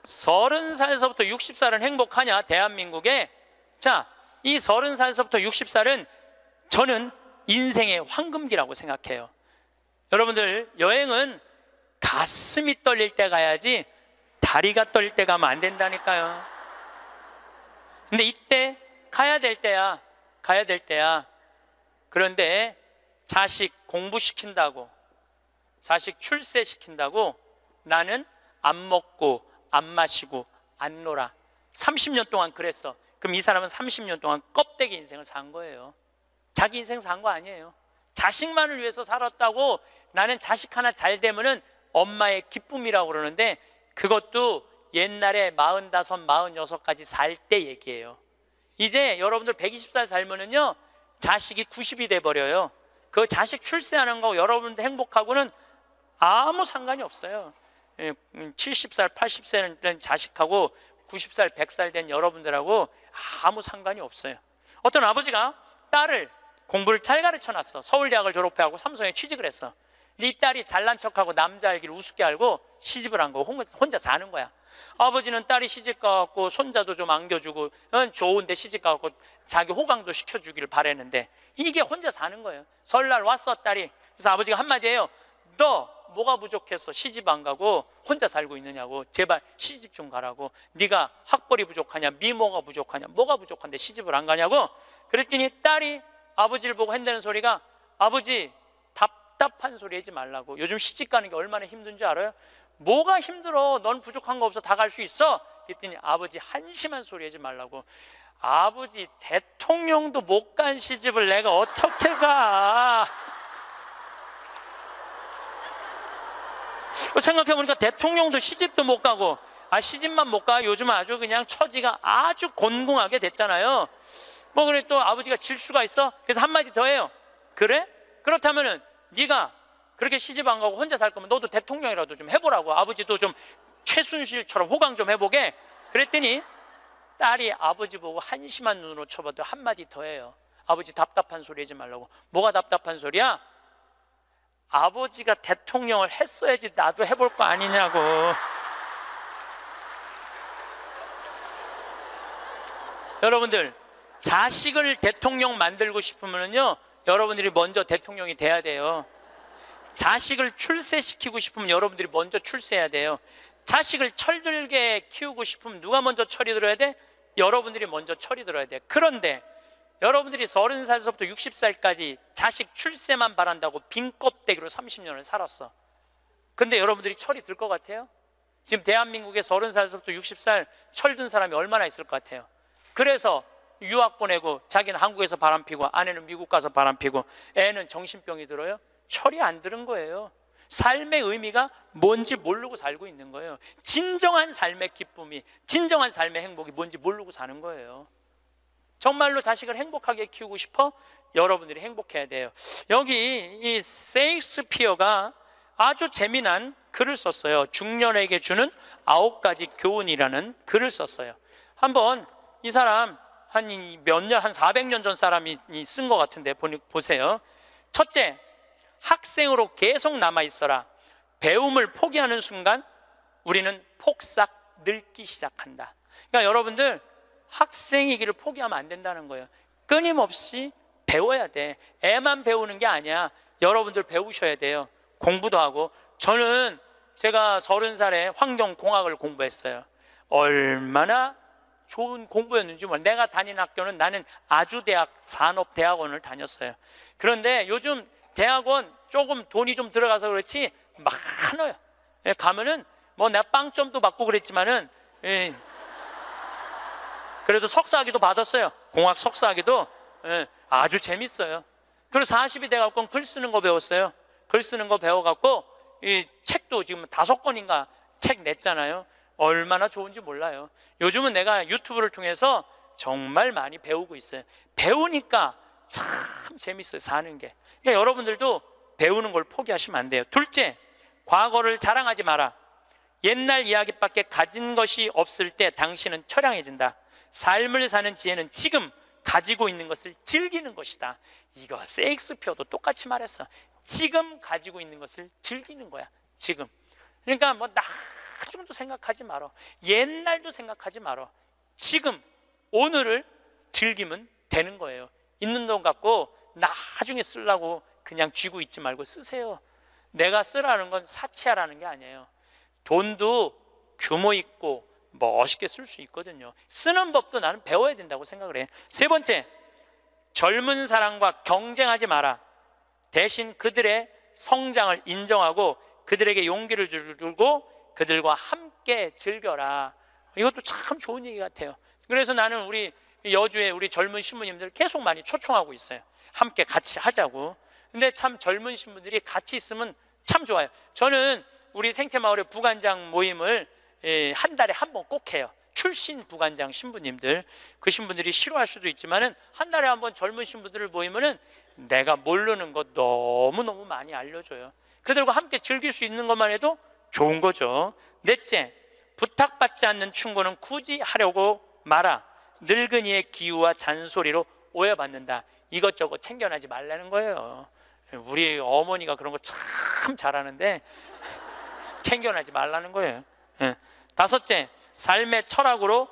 A: 30살에서부터 60살은 행복하냐? 대한민국에. 자, 이 30살에서부터 60살은 저는 인생의 황금기라고 생각해요. 여러분들, 여행은 가슴이 떨릴 때 가야지 다리가 떨릴 때 가면 안 된다니까요. 근데 이때 가야 될 때야. 가야 될 때야. 그런데 자식 공부시킨다고, 자식 출세시킨다고 나는 안 먹고 안 마시고 안 놀아. 30년 동안 그랬어. 그럼 이 사람은 30년 동안 껍데기 인생을 산 거예요. 자기 인생 산 거 아니에요. 자식만을 위해서 살았다고. 나는 자식 하나 잘 되면은 엄마의 기쁨이라고 그러는데 그것도 옛날에 45, 46까지 살 때 얘기예요. 이제 여러분들 120살 살면은요 자식이 90이 돼버려요. 그 자식 출세하는 거 여러분들 행복하고는 아무 상관이 없어요. 70살, 80살 된 자식하고 90살, 100살 된 여러분들하고 아무 상관이 없어요. 어떤 아버지가 딸을 공부를 잘 가르쳐놨어. 서울대학을 졸업하고 삼성에 취직을 했어. 네 딸이 잘난 척하고 남자 알기를 우습게 알고 시집을 한 거 혼자 사는 거야. 아버지는 딸이 시집 가갖고 손자도 좀 안겨주고 좋은데 시집 가갖고 자기 호강도 시켜주기를 바랬는데 이게 혼자 사는 거예요. 설날 왔어 딸이. 그래서 아버지가 한마디 해요. 너 뭐가 부족해서 시집 안 가고 혼자 살고 있느냐고. 제발 시집 좀 가라고. 네가 학벌이 부족하냐 미모가 부족하냐 뭐가 부족한데 시집을 안 가냐고. 그랬더니 딸이 아버지를 보고 한다는 소리가 아버지 답답한 소리 하지 말라고. 요즘 시집 가는 게 얼마나 힘든지 알아요? 뭐가 힘들어? 넌 부족한 거 없어. 다 갈 수 있어. 그랬더니 아버지 한심한 소리 하지 말라고. 아버지 대통령도 못 간 시집을 내가 어떻게 가? 생각해보니까 대통령도 시집도 못 가고 시집만 못 가. 요즘은 아주 그냥 처지가 아주 곤궁하게 됐잖아요. 뭐 그래 또 아버지가 질 수가 있어? 그래서 한마디 더 해요. 그래? 그렇다면은 네가 그렇게 시집 안 가고 혼자 살 거면 너도 대통령이라도 좀 해보라고. 아버지도 좀 최순실처럼 호강 좀 해보게. 그랬더니 딸이 아버지 보고 한심한 눈으로 쳐봐도 한마디 더 해요. 아버지 답답한 소리 하지 말라고. 뭐가 답답한 소리야? 아버지가 대통령을 했어야지 나도 해볼 거 아니냐고. 여러분들 자식을 대통령 만들고 싶으면요 여러분들이 먼저 대통령이 돼야 돼요. 자식을 출세시키고 싶으면 여러분들이 먼저 출세해야 돼요. 자식을 철들게 키우고 싶으면 누가 먼저 철이 들어야 돼? 여러분들이 먼저 철이 들어야 돼. 그런데 여러분들이 30살에서부터 60살까지 자식 출세만 바란다고 빈 껍데기로 30년을 살았어. 근데 여러분들이 철이 들 것 같아요? 지금 대한민국에 30살에서부터 60살 철든 사람이 얼마나 있을 것 같아요? 그래서 유학 보내고 자기는 한국에서 바람피고 아내는 미국 가서 바람피고 애는 정신병이 들어요? 철이 안 드는 거예요. 삶의 의미가 뭔지 모르고 살고 있는 거예요. 진정한 삶의 기쁨이, 진정한 삶의 행복이 뭔지 모르고 사는 거예요. 정말로 자식을 행복하게 키우고 싶어? 여러분들이 행복해야 돼요. 여기 이 세익스피어가 아주 재미난 글을 썼어요. 중년에게 주는 9가지 교훈이라는 글을 썼어요. 한번 이 사람 한 400년 전 사람이 쓴 것 같은데 보세요. 첫째, 학생으로 계속 남아있어라. 배움을 포기하는 순간 우리는 폭삭 늙기 시작한다. 그러니까 여러분들 학생이기를 포기하면 안 된다는 거예요. 끊임없이 배워야 돼. 애만 배우는 게 아니야. 여러분들 배우셔야 돼요. 공부도 하고. 저는 제가 30살에 환경공학을 공부했어요. 얼마나 좋은 공부였는지 몰라요. 내가 다닌 학교는 나는 아주대학 산업대학원을 다녔어요. 그런데 요즘 대학원 조금 돈이 좀 들어가서 그렇지 많아요. 예, 가면은 뭐 내가 빵점도 받고 그랬지만은 예, 그래도 석사학위도 받았어요. 공학 석사학위도. 예, 아주 재밌어요. 그리고 40이 돼갖고 글 쓰는 거 배웠어요. 글 쓰는 거 배워갖고 이 책도 지금 5권인가 책 냈잖아요. 얼마나 좋은지 몰라요. 요즘은 내가 유튜브를 통해서 정말 많이 배우고 있어요. 배우니까 참 재밌어요, 사는 게. 그러니까 여러분들도 배우는 걸 포기하시면 안 돼요. 둘째, 과거를 자랑하지 마라. 옛날 이야기밖에 가진 것이 없을 때 당신은 처량해진다. 삶을 사는 지혜는 지금 가지고 있는 것을 즐기는 것이다. 이거 세익스피어도 똑같이 말했어. 지금 가지고 있는 것을 즐기는 거야. 지금. 그러니까 뭐 나중도 생각하지 말어. 옛날도 생각하지 말어. 지금 오늘을 즐기면 되는 거예요. 있는 돈 갖고 나중에 쓰려고 그냥 쥐고 있지 말고 쓰세요. 내가 쓰라는 건 사치하라는 게 아니에요. 돈도 규모 있고 멋있게 쓸 수 있거든요. 쓰는 법도 나는 배워야 된다고 생각을 해. 세 번째, 젊은 사람과 경쟁하지 마라. 대신 그들의 성장을 인정하고 그들에게 용기를 주고 그들과 함께 즐겨라. 이것도 참 좋은 얘기 같아요. 그래서 나는 우리 여주에 우리 젊은 신부님들 계속 많이 초청하고 있어요. 함께 같이 하자고. 근데 참 젊은 신부들이 같이 있으면 참 좋아요. 저는 우리 생태마을의 부관장 모임을 한 달에 한 번 꼭 해요. 출신 부관장 신부님들, 그 신부들이 싫어할 수도 있지만은 한 달에 한 번 젊은 신부들을 모이면은 내가 모르는 거 너무너무 많이 알려줘요. 그들과 함께 즐길 수 있는 것만 해도 좋은 거죠. 넷째, 부탁받지 않는 충고는 굳이 하려고 마라. 늙은이의 기우와 잔소리로 오해받는다. 이것저것 챙겨나지 말라는 거예요. 우리 어머니가 그런 거 참 잘하는데 챙겨나지 말라는 거예요. 다섯째, 삶의 철학으로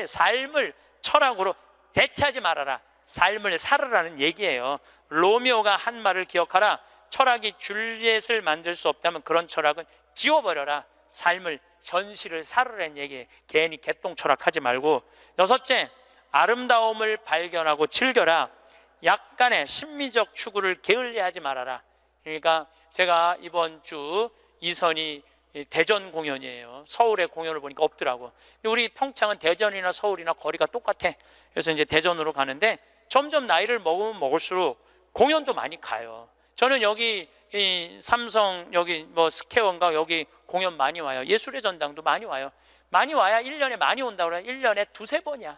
A: 삶을 철학으로 대체하지 말아라. 삶을 살으라는 얘기예요. 로미오가 한 말을 기억하라. 철학이 줄리엣을 만들 수 없다면 그런 철학은 지워버려라. 삶을 현실을 살으라는 얘기예요. 괜히 개똥 철학하지 말고. 여섯째, 아름다움을 발견하고 즐겨라. 약간의 심미적 추구를 게을리하지 말아라. 그러니까 제가 이번 주 이선이 대전 공연이에요. 서울의 공연을 보니까 없더라고. 우리 평창은 대전이나 서울이나 거리가 똑같아. 그래서 이제 대전으로 가는데 점점 나이를 먹으면 먹을수록 공연도 많이 가요. 저는 여기 삼성 여기 뭐 스퀘어인가 여기 공연 많이 와요. 예술의 전당도 많이 와요. 많이 와야 1년에 많이 온다고 그래요. 1년에 2-3번이야.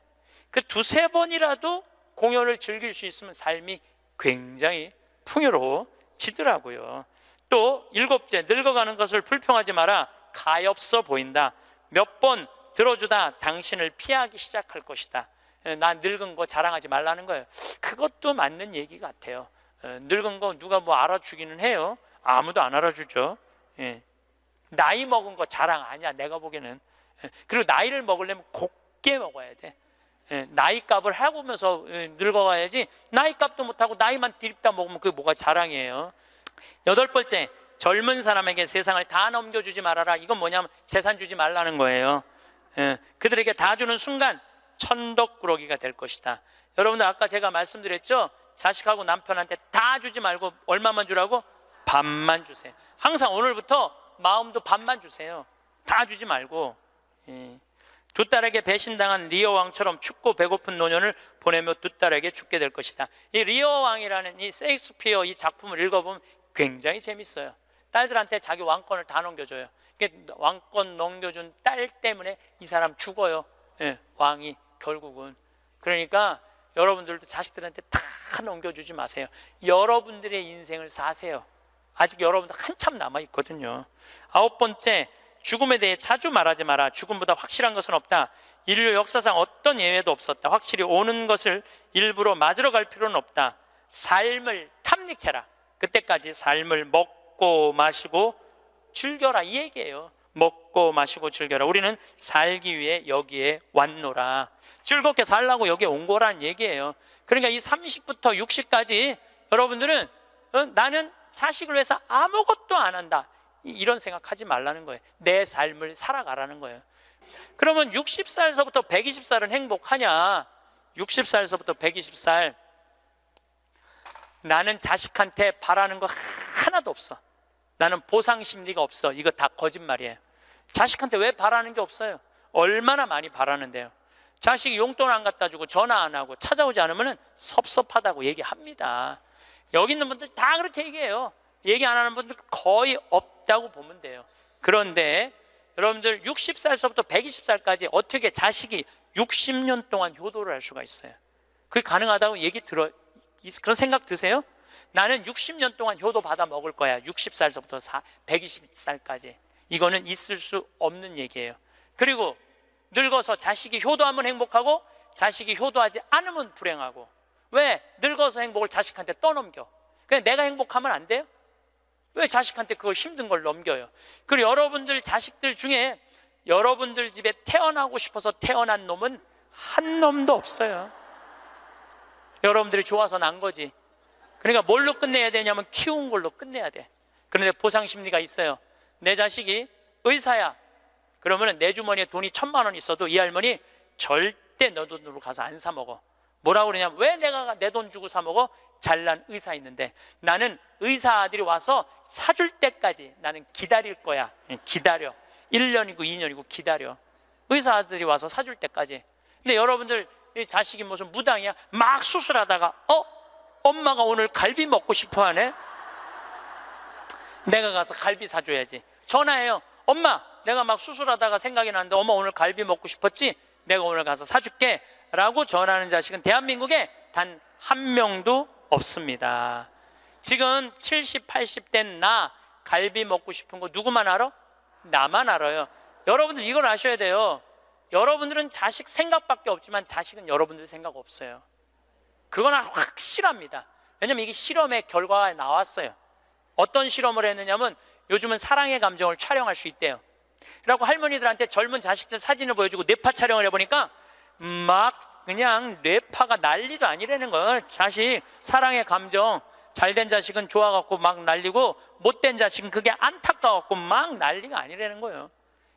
A: 그 2-3번이라도 공연을 즐길 수 있으면 삶이 굉장히 풍요로워지더라고요. 또 일곱째, 늙어가는 것을 불평하지 마라. 가엾어 보인다. 몇 번 들어주다 당신을 피하기 시작할 것이다. 나 늙은 거 자랑하지 말라는 거예요. 그것도 맞는 얘기 같아요. 늙은 거 누가 뭐 알아주기는 해요. 아무도 안 알아주죠. 나이 먹은 거 자랑 아니야, 내가 보기에는. 그리고 나이를 먹으려면 곱게 먹어야 돼. 나이값을 하고면서 늙어가야지. 나이값도 못하고 나이만 디립다 먹으면 그게 뭐가 자랑이에요. 여덟 번째, 젊은 사람에게 세상을 다 넘겨주지 말아라. 이건 뭐냐면 재산 주지 말라는 거예요. 그들에게 다 주는 순간 천덕꾸러기가 될 것이다. 여러분들 아까 제가 말씀드렸죠? 자식하고 남편한테 다 주지 말고 얼마만 주라고? 반만 주세요. 항상 오늘부터 마음도 반만 주세요. 다 주지 말고. 두 딸에게 배신당한 리어 왕처럼 춥고 배고픈 노년을 보내며 두 딸에게 죽게 될 것이다. 이 리어 왕이라는 이 셰익스피어 이 작품을 읽어보면 굉장히 재밌어요. 딸들한테 자기 왕권을 다 넘겨줘요. 왕권 넘겨준 딸 때문에 이 사람 죽어요. 왕이 결국은. 그러니까 여러분들도 자식들한테 다 넘겨주지 마세요. 여러분들의 인생을 사세요. 아직 여러분들 한참 남아있거든요. 아홉 번째, 죽음에 대해 자주 말하지 마라. 죽음보다 확실한 것은 없다. 인류 역사상 어떤 예외도 없었다. 확실히 오는 것을 일부러 맞으러 갈 필요는 없다. 삶을 탐닉해라. 그때까지 삶을 먹고 마시고 즐겨라, 이 얘기예요. 먹고 마시고 즐겨라. 우리는 살기 위해 여기에 왔노라. 즐겁게 살라고 여기에 온 거란 얘기예요. 그러니까 이 30부터 60까지 여러분들은 나는 자식을 위해서 아무것도 안 한다, 이런 생각하지 말라는 거예요. 내 삶을 살아가라는 거예요. 그러면 60살서부터 120살은 행복하냐? 60살서부터 120살, 나는 자식한테 바라는 거 하나도 없어. 나는 보상 심리가 없어. 이거 다 거짓말이에요. 자식한테 왜 바라는 게 없어요? 얼마나 많이 바라는데요. 자식이 용돈 안 갖다 주고 전화 안 하고 찾아오지 않으면 섭섭하다고 얘기합니다. 여기 있는 분들 다 그렇게 얘기해요. 얘기 안 하는 분들 거의 없다고 보면 돼요. 그런데 여러분들 60살서부터 120살까지 어떻게 자식이 60년 동안 효도를 할 수가 있어요? 그게 가능하다고 그런 생각 드세요? 나는 60년 동안 효도 받아 먹을 거야. 60살서부터 120살까지. 이거는 있을 수 없는 얘기예요. 그리고 늙어서 자식이 효도하면 행복하고 자식이 효도하지 않으면 불행하고. 왜? 늙어서 행복을 자식한테 떠넘겨. 그냥 내가 행복하면 안 돼요? 왜 자식한테 그거 힘든 걸 넘겨요? 그리고 여러분들 자식들 중에 여러분들 집에 태어나고 싶어서 태어난 놈은 한 놈도 없어요. 여러분들이 좋아서 난 거지. 그러니까 뭘로 끝내야 되냐면 키운 걸로 끝내야 돼. 그런데 보상 심리가 있어요. 내 자식이 의사야. 그러면 내 주머니에 돈이 1,000만 원 있어도 이 할머니 절대 너 돈으로 가서 안 사 먹어. 뭐라고 그러냐면, 왜 내가 내 돈 주고 사 먹어? 잘난 의사 있는데. 나는 의사 아들이 와서 사줄 때까지 나는 기다릴 거야. 기다려. 1년이고 2년이고 기다려. 의사 아들이 와서 사줄 때까지. 근데 여러분들 자식이 무슨 무당이야? 막 수술하다가 엄마가 오늘 갈비 먹고 싶어 하네? 내가 가서 갈비 사줘야지. 전화해요. 엄마, 내가 막 수술하다가 생각이 나는데 엄마 오늘 갈비 먹고 싶었지? 내가 오늘 가서 사줄게 라고 전화하는 자식은 대한민국에 단 한 명도 없습니다. 지금 70, 80 된 나 갈비 먹고 싶은 거 누구만 알아? 나만 알아요. 여러분들 이걸 아셔야 돼요. 여러분들은 자식 생각밖에 없지만 자식은 여러분들 생각 없어요. 그건 확실합니다. 왜냐면 이게 실험의 결과가 나왔어요. 어떤 실험을 했느냐면, 요즘은 사랑의 감정을 촬영할 수 있대요. 그래갖고 할머니들한테 젊은 자식들 사진을 보여주고 뇌파 촬영을 해보니까 막 그냥 뇌파가 난리도 아니라는 거예요. 자식 사랑의 감정, 잘된 자식은 좋아갖고 막 난리고 못된 자식은 그게 안타까워갖고 막 난리가 아니라는 거예요.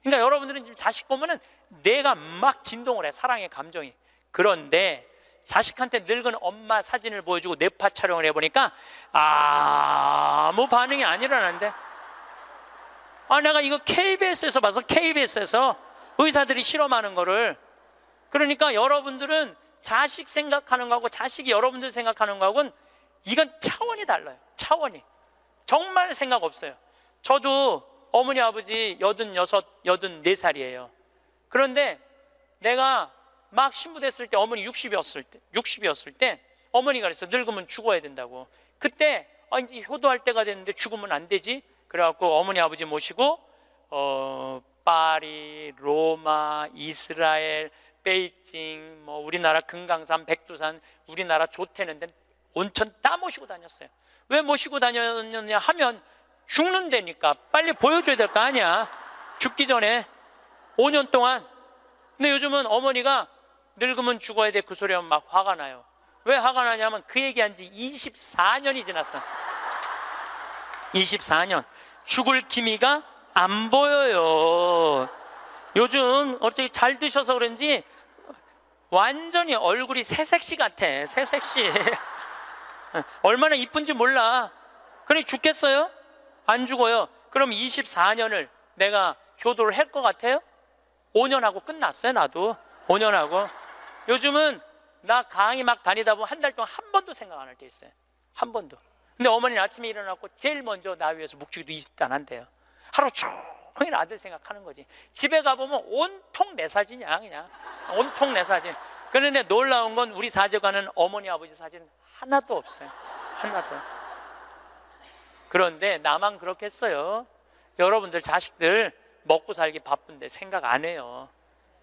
A: 그러니까 여러분들은 지금 자식 보면은 내가 막 진동을 해, 사랑의 감정이. 그런데 자식한테 늙은 엄마 사진을 보여주고 뇌파 촬영을 해보니까 아무 반응이 안 일어나는데, 내가 이거 KBS에서 봐서, KBS에서 의사들이 실험하는 거를. 그러니까 여러분들은 자식 생각하는 거하고 자식이 여러분들 생각하는 거하고는 이건 차원이 달라요. 차원이. 정말 생각 없어요. 저도 어머니 아버지 86, 84살이에요. 그런데 내가 막 신부됐을 때, 어머니 60이었을 때 어머니가 그랬어. 늙으면 죽어야 된다고. 그때 이제 효도할 때가 됐는데 죽으면 안 되지. 그래갖고 어머니 아버지 모시고 파리, 로마, 이스라엘, 베이징, 우리나라 금강산, 백두산, 우리나라 좋다는 데 온천 다 모시고 다녔어요. 왜 모시고 다녔냐 하면 죽는다니까. 빨리 보여줘야 될 거 아니야, 죽기 전에 5년 동안. 근데 요즘은 어머니가 늙으면 죽어야 돼 그 소리 하면 막 화가 나요. 왜 화가 나냐면 그 얘기한 지 24년이 지났어. 24년. 죽을 기미가 안 보여요. 요즘 어떻게 잘 드셔서 그런지 완전히 얼굴이 새색시 같아. 새색시. 얼마나 이쁜지 몰라. 그러니 죽겠어요? 안 죽어요. 그럼 24년을 내가 효도를 할 것 같아요? 5년 하고 끝났어요. 나도 5년 하고. 요즘은 나 강의 막 다니다 보면 한 달 동안 한 번도 생각 안 할 때 있어요. 한 번도. 근데 어머니는 아침에 일어나고 제일 먼저 나 위해서 묵주기도 20단 한대요. 하루 종일 아들 생각하는 거지. 집에 가보면 온통 내 사진이야. 그냥 온통 내 사진. 그런데 놀라운 건 우리 사제관은 어머니 아버지 사진 하나도 없어요. 하나도. 그런데 나만 그렇겠어요? 여러분들 자식들 먹고 살기 바쁜데 생각 안 해요.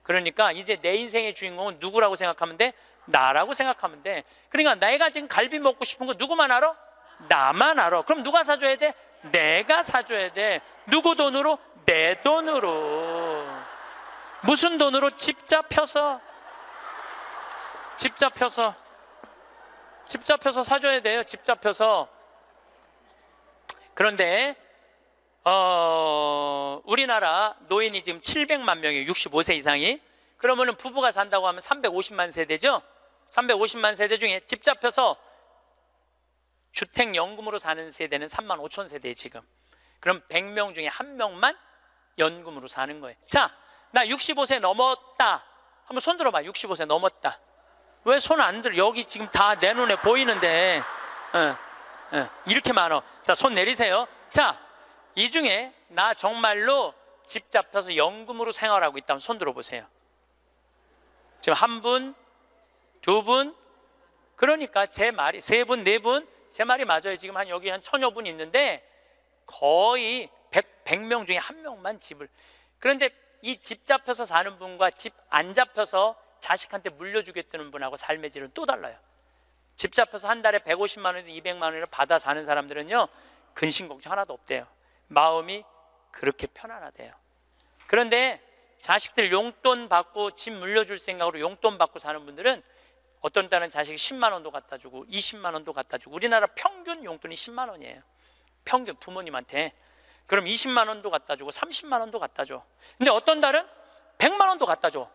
A: 그러니까 이제 내 인생의 주인공은 누구라고 생각하면 돼? 나라고 생각하면 돼. 그러니까 내가 지금 갈비 먹고 싶은 거 누구만 알아? 나만 알아. 그럼 누가 사줘야 돼? 내가 사줘야 돼. 누구 돈으로? 내 돈으로. 무슨 돈으로? 집 잡혀서 사줘야 돼요. 집 잡혀서. 그런데 우리나라 노인이 지금 700만 명이에요. 65세 이상이. 그러면은 부부가 산다고 하면 350만 세대죠. 350만 세대 중에 집 잡혀서 주택연금으로 사는 세대는 3만 5천 세대에 지금. 그럼 100명 중에 1명만 연금으로 사는 거예요. 자, 나 65세 넘었다. 한번 손 들어봐. 65세 넘었다. 왜 손 안 들어? 여기 지금 다 내 눈에 보이는데 이렇게 많아. 자, 손 내리세요. 자, 이 중에 나 정말로 집 잡혀서 연금으로 생활하고 있다면 손 들어보세요. 지금 한 분, 두 분, 그러니까 제 말이 세 분, 네 분, 제 말이 맞아요. 지금 여기 한 1000여 분 있는데 거의 100명 중에 1명만 집을. 그런데 이 집 잡혀서 사는 분과 집 안 잡혀서 자식한테 물려주겠다는 분하고 삶의 질은 또 달라요. 집 잡혀서 한 달에 150만 원에서 200만 원을 받아 사는 사람들은요, 근심 걱정 하나도 없대요. 마음이 그렇게 편안하대요. 그런데 자식들 용돈 받고 집 물려줄 생각으로 용돈 받고 사는 분들은 어떤 딸은 자식이 10만 원도 갖다 주고 20만 원도 갖다 주고. 우리나라 평균 용돈이 10만 원이에요. 평균 부모님한테. 그럼 20만 원도 갖다 주고 30만 원도 갖다 줘. 근데 어떤 달은 100만 원도 갖다 줘.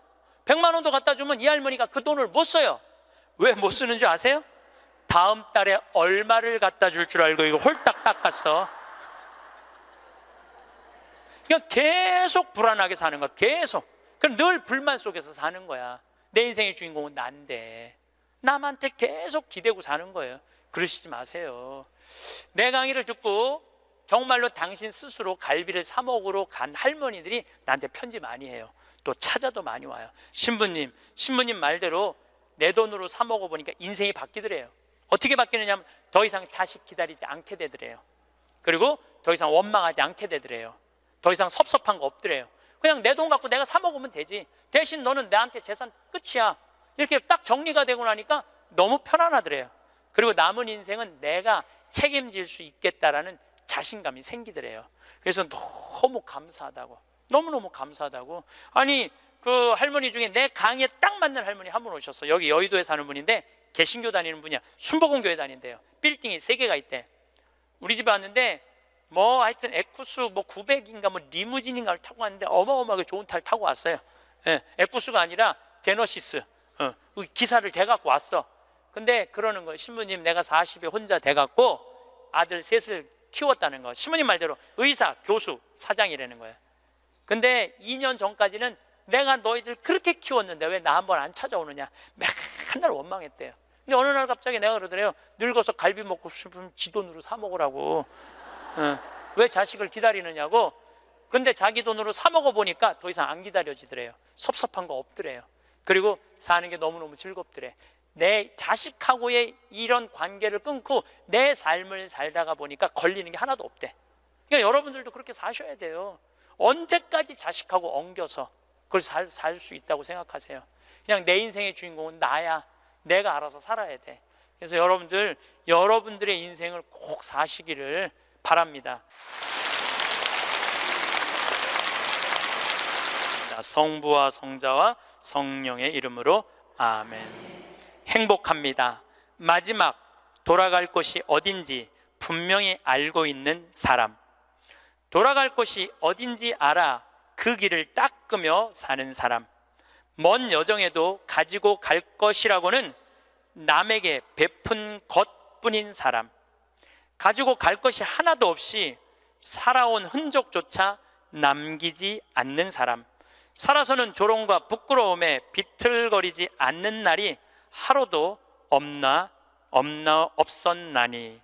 A: 100만 원도 갖다 주면 이 할머니가 그 돈을 못 써요. 왜 못 쓰는 줄 아세요? 다음 달에 얼마를 갖다 줄 줄 알고 이거 홀딱 닦았어. 그러니까 계속 불안하게 사는 거야. 계속. 그럼 늘 불만 속에서 사는 거야. 내 인생의 주인공은 난데 남한테 계속 기대고 사는 거예요. 그러시지 마세요. 내 강의를 듣고 정말로 당신 스스로 갈비를 사 먹으러 간 할머니들이 나한테 편지 많이 해요. 또 찾아도 많이 와요. 신부님 말대로 내 돈으로 사 먹어보니까 인생이 바뀌더래요. 어떻게 바뀌느냐면 더 이상 자식 기다리지 않게 되더래요. 그리고 더 이상 원망하지 않게 되더래요. 더 이상 섭섭한 거 없더래요. 그냥 내 돈 갖고 내가 사 먹으면 되지. 대신 너는 나한테 재산 끝이야. 이렇게 딱 정리가 되고 나니까 너무 편안하더래요. 그리고 남은 인생은 내가 책임질 수 있겠다라는 자신감이 생기더래요. 그래서 너무 감사하다고. 너무너무 감사하다고. 아니, 그 할머니 중에 내 강의에 딱 맞는 할머니 한 분 오셨어. 여기 여의도에 사는 분인데 개신교 다니는 분이야. 순복음교회 다닌대요. 빌딩이 3개가 있대. 우리 집에 왔는데 뭐 하여튼 에쿠스 뭐 900인가 뭐 리무진인가를 타고 왔는데 어마어마하게 좋은 차를 타고 왔어요. 예, 에쿠스가 아니라 제너시스. 기사를 대갖고 왔어. 근데 그러는 거예요. 신부님, 내가 40에 혼자 돼갖고 아들 셋을 키웠다는 거. 신부님 말대로 의사, 교수, 사장이라는 거예요. 근데 2년 전까지는 내가 너희들 그렇게 키웠는데 왜 나 한번 안 찾아오느냐, 맨날 원망했대요. 근데 어느 날 갑자기 내가 그러더래요. 늙어서 갈비 먹고 싶으면 지 돈으로 사 먹으라고. 왜 자식을 기다리느냐고. 근데 자기 돈으로 사 먹어보니까 더 이상 안 기다려지더래요. 섭섭한 거 없더래요. 그리고 사는 게 너무너무 즐겁더래. 내 자식하고의 이런 관계를 끊고 내 삶을 살다가 보니까 걸리는 게 하나도 없대. 그러니까 여러분들도 그렇게 사셔야 돼요. 언제까지 자식하고 엉겨서 그걸 살 수 있다고 생각하세요? 그냥 내 인생의 주인공은 나야. 내가 알아서 살아야 돼. 그래서 여러분들의 인생을 꼭 사시기를 바랍니다. 성부와 성자와 성령의 이름으로 아멘. 행복합니다. 마지막 돌아갈 곳이 어딘지 분명히 알고 있는 사람. 돌아갈 곳이 어딘지 알아 그 길을 닦으며 사는 사람. 먼 여정에도 가지고 갈 것이라고는 남에게 베푼 것뿐인 사람. 가지고 갈 것이 하나도 없이 살아온 흔적조차 남기지 않는 사람. 살아서는 조롱과 부끄러움에 비틀거리지 않는 날이 하루도 없었나니.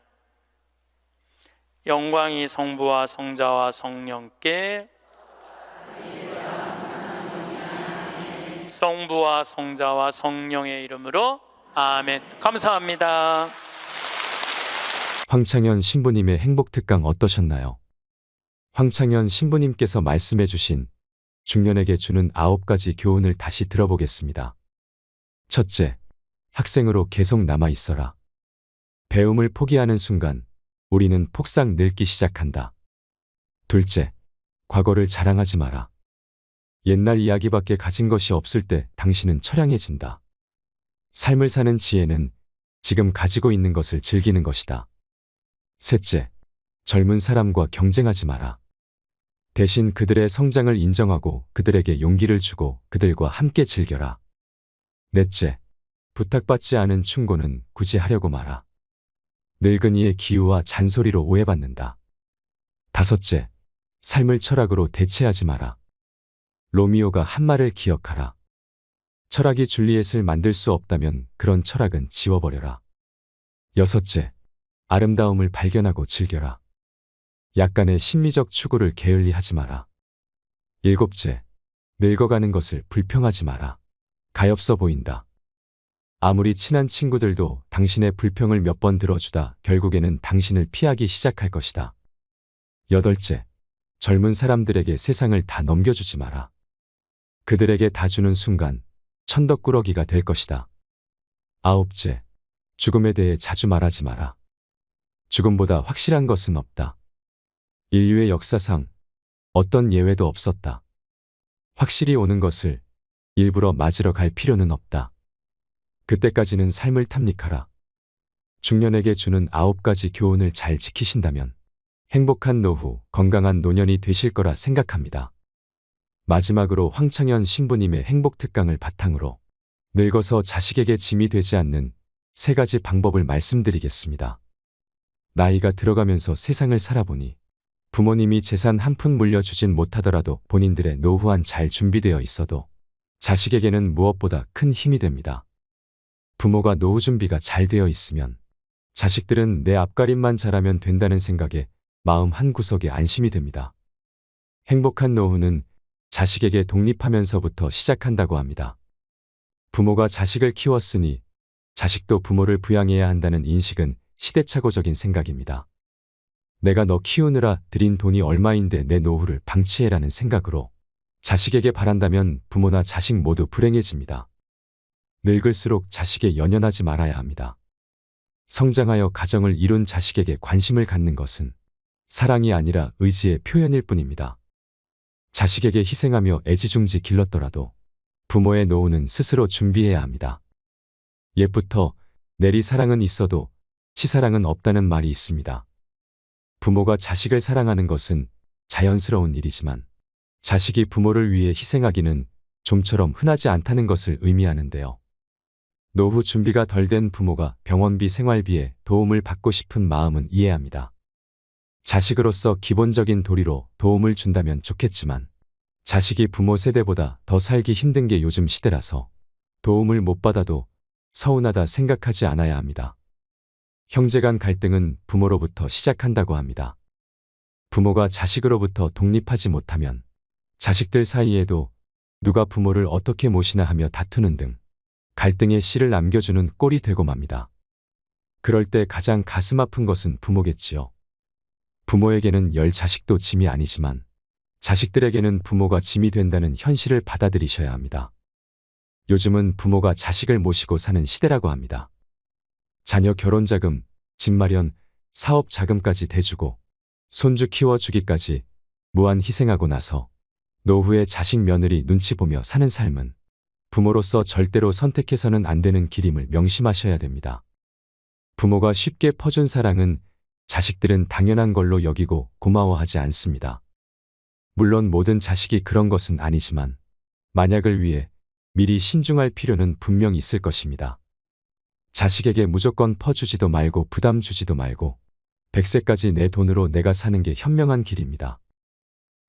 A: 영광이 성부와 성자와 성령께. 성부와 성자와 성령의 이름으로 아멘. 감사합니다.
B: 황창현 신부님의 행복특강 어떠셨나요? 황창현 신부님께서 말씀해 주신 중년에게 주는 9가지 교훈을 다시 들어보겠습니다. 첫째, 학생으로 계속 남아 있어라. 배움을 포기하는 순간 우리는 폭삭 늙기 시작한다. 둘째, 과거를 자랑하지 마라. 옛날 이야기밖에 가진 것이 없을 때 당신은 처량해진다. 삶을 사는 지혜는 지금 가지고 있는 것을 즐기는 것이다. 셋째, 젊은 사람과 경쟁하지 마라. 대신 그들의 성장을 인정하고 그들에게 용기를 주고 그들과 함께 즐겨라. 넷째, 부탁받지 않은 충고는 굳이 하려고 마라. 늙은이의 기우와 잔소리로 오해받는다. 다섯째, 삶을 철학으로 대체하지 마라. 로미오가 한 말을 기억하라. 철학이 줄리엣을 만들 수 없다면 그런 철학은 지워버려라. 여섯째, 아름다움을 발견하고 즐겨라. 약간의 심리적 추구를 게을리하지 마라. 일곱째, 늙어가는 것을 불평하지 마라. 가엾어 보인다. 아무리 친한 친구들도 당신의 불평을 몇 번 들어주다 결국에는 당신을 피하기 시작할 것이다. 여덟째, 젊은 사람들에게 세상을 다 넘겨주지 마라. 그들에게 다 주는 순간 천덕꾸러기가 될 것이다. 아홉째, 죽음에 대해 자주 말하지 마라. 죽음보다 확실한 것은 없다. 인류의 역사상 어떤 예외도 없었다. 확실히 오는 것을 일부러 맞으러 갈 필요는 없다. 그때까지는 삶을 탐닉하라. 중년에게 주는 9가지 교훈을 잘 지키신다면 행복한 노후, 건강한 노년이 되실 거라 생각합니다. 마지막으로 황창현 신부님의 행복특강을 바탕으로 늙어서 자식에게 짐이 되지 않는 3가지 방법을 말씀드리겠습니다. 나이가 들어가면서 세상을 살아보니 부모님이 재산 한 푼 물려주진 못하더라도 본인들의 노후안 잘 준비되어 있어도 자식에게는 무엇보다 큰 힘이 됩니다. 부모가 노후 준비가 잘 되어 있으면 자식들은 내 앞가림만 잘하면 된다는 생각에 마음 한구석에 안심이 됩니다. 행복한 노후는 자식에게 독립하면서부터 시작한다고 합니다. 부모가 자식을 키웠으니 자식도 부모를 부양해야 한다는 인식은 시대착오적인 생각입니다. 내가 너 키우느라 들인 돈이 얼마인데 내 노후를 방치해라는 생각으로 자식에게 바란다면 부모나 자식 모두 불행해집니다. 늙을수록 자식에 연연하지 말아야 합니다. 성장하여 가정을 이룬 자식에게 관심을 갖는 것은 사랑이 아니라 의지의 표현일 뿐입니다. 자식에게 희생하며 애지중지 길렀더라도 부모의 노후는 스스로 준비해야 합니다. 옛부터 내리사랑은 있어도 치사랑은 없다는 말이 있습니다. 부모가 자식을 사랑하는 것은 자연스러운 일이지만 자식이 부모를 위해 희생하기는 좀처럼 흔하지 않다는 것을 의미하는데요. 노후 준비가 덜 된 부모가 병원비, 생활비에 도움을 받고 싶은 마음은 이해합니다. 자식으로서 기본적인 도리로 도움을 준다면 좋겠지만 자식이 부모 세대보다 더 살기 힘든 게 요즘 시대라서 도움을 못 받아도 서운하다 생각하지 않아야 합니다. 형제 간 갈등은 부모로부터 시작한다고 합니다. 부모가 자식으로부터 독립하지 못하면 자식들 사이에도 누가 부모를 어떻게 모시나 하며 다투는 등 갈등의 씨를 남겨주는 꼴이 되고 맙니다. 그럴 때 가장 가슴 아픈 것은 부모겠지요. 부모에게는 10자식도 짐이 아니지만 자식들에게는 부모가 짐이 된다는 현실을 받아들이셔야 합니다. 요즘은 부모가 자식을 모시고 사는 시대라고 합니다. 자녀 결혼자금, 집 마련, 사업 자금까지 대주고 손주 키워주기까지 무한 희생하고 나서 노후에 자식 며느리 눈치 보며 사는 삶은 부모로서 절대로 선택해서는 안 되는 길임을 명심하셔야 됩니다. 부모가 쉽게 퍼준 사랑은 자식들은 당연한 걸로 여기고 고마워하지 않습니다. 물론 모든 자식이 그런 것은 아니지만 만약을 위해 미리 신중할 필요는 분명 있을 것입니다. 자식에게 무조건 퍼주지도 말고 부담 주지도 말고 100세까지 내 돈으로 내가 사는 게 현명한 길입니다.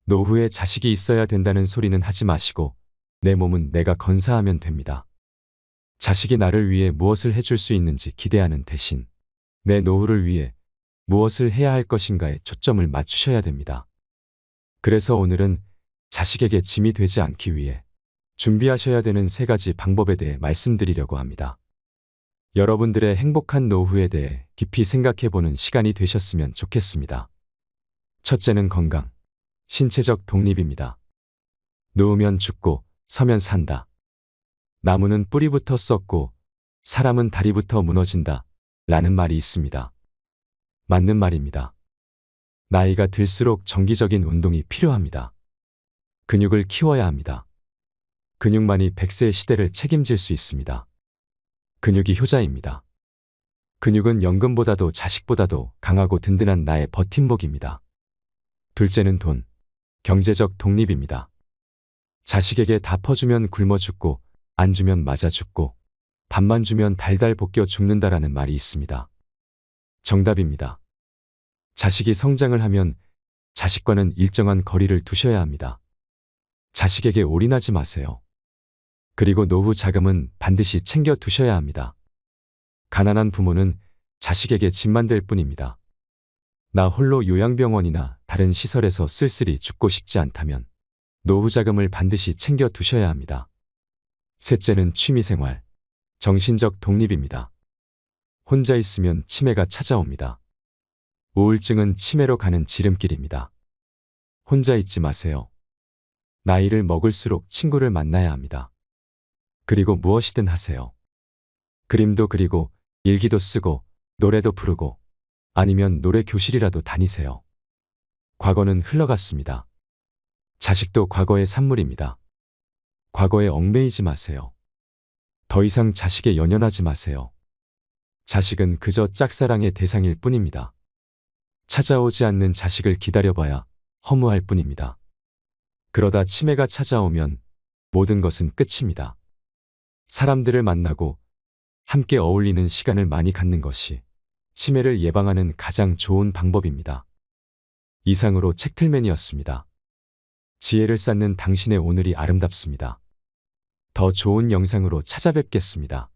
B: 노후에 자식이 있어야 된다는 소리는 하지 마시고 내 몸은 내가 건사하면 됩니다. 자식이 나를 위해 무엇을 해줄 수 있는지 기대하는 대신 내 노후를 위해 무엇을 해야 할 것인가에 초점을 맞추셔야 됩니다. 그래서 오늘은 자식에게 짐이 되지 않기 위해 준비하셔야 되는 3가지 방법에 대해 말씀드리려고 합니다. 여러분들의 행복한 노후에 대해 깊이 생각해보는 시간이 되셨으면 좋겠습니다. 첫째는 건강, 신체적 독립입니다. 누우면 죽고 서면 산다. 나무는 뿌리부터 썩고 사람은 다리부터 무너진다 라는 말이 있습니다. 맞는 말입니다. 나이가 들수록 정기적인 운동이 필요합니다. 근육을 키워야 합니다. 근육만이 100세의 시대를 책임질 수 있습니다. 근육이 효자입니다. 근육은 연금보다도 자식보다도 강하고 든든한 나의 버팀목입니다. 둘째는 돈, 경제적 독립입니다. 자식에게 다 퍼주면 굶어 죽고 안 주면 맞아 죽고 밥만 주면 달달 볶여 죽는다라는 말이 있습니다. 정답입니다. 자식이 성장을 하면 자식과는 일정한 거리를 두셔야 합니다. 자식에게 올인하지 마세요. 그리고 노후 자금은 반드시 챙겨 두셔야 합니다. 가난한 부모는 자식에게 짐만 될 뿐입니다. 나 홀로 요양병원이나 다른 시설에서 쓸쓸히 죽고 싶지 않다면 노후 자금을 반드시 챙겨 두셔야 합니다. 셋째는 취미생활, 정신적 독립입니다. 혼자 있으면 치매가 찾아옵니다. 우울증은 치매로 가는 지름길입니다. 혼자 있지 마세요. 나이를 먹을수록 친구를 만나야 합니다. 그리고 무엇이든 하세요. 그림도 그리고 일기도 쓰고 노래도 부르고 아니면 노래 교실이라도 다니세요. 과거는 흘러갔습니다. 자식도 과거의 산물입니다. 과거에 얽매이지 마세요. 더 이상 자식에 연연하지 마세요. 자식은 그저 짝사랑의 대상일 뿐입니다. 찾아오지 않는 자식을 기다려봐야 허무할 뿐입니다. 그러다 치매가 찾아오면 모든 것은 끝입니다. 사람들을 만나고 함께 어울리는 시간을 많이 갖는 것이 치매를 예방하는 가장 좋은 방법입니다. 이상으로 책틀맨이었습니다. 지혜를 쌓는 당신의 오늘이 아름답습니다. 더 좋은 영상으로 찾아뵙겠습니다.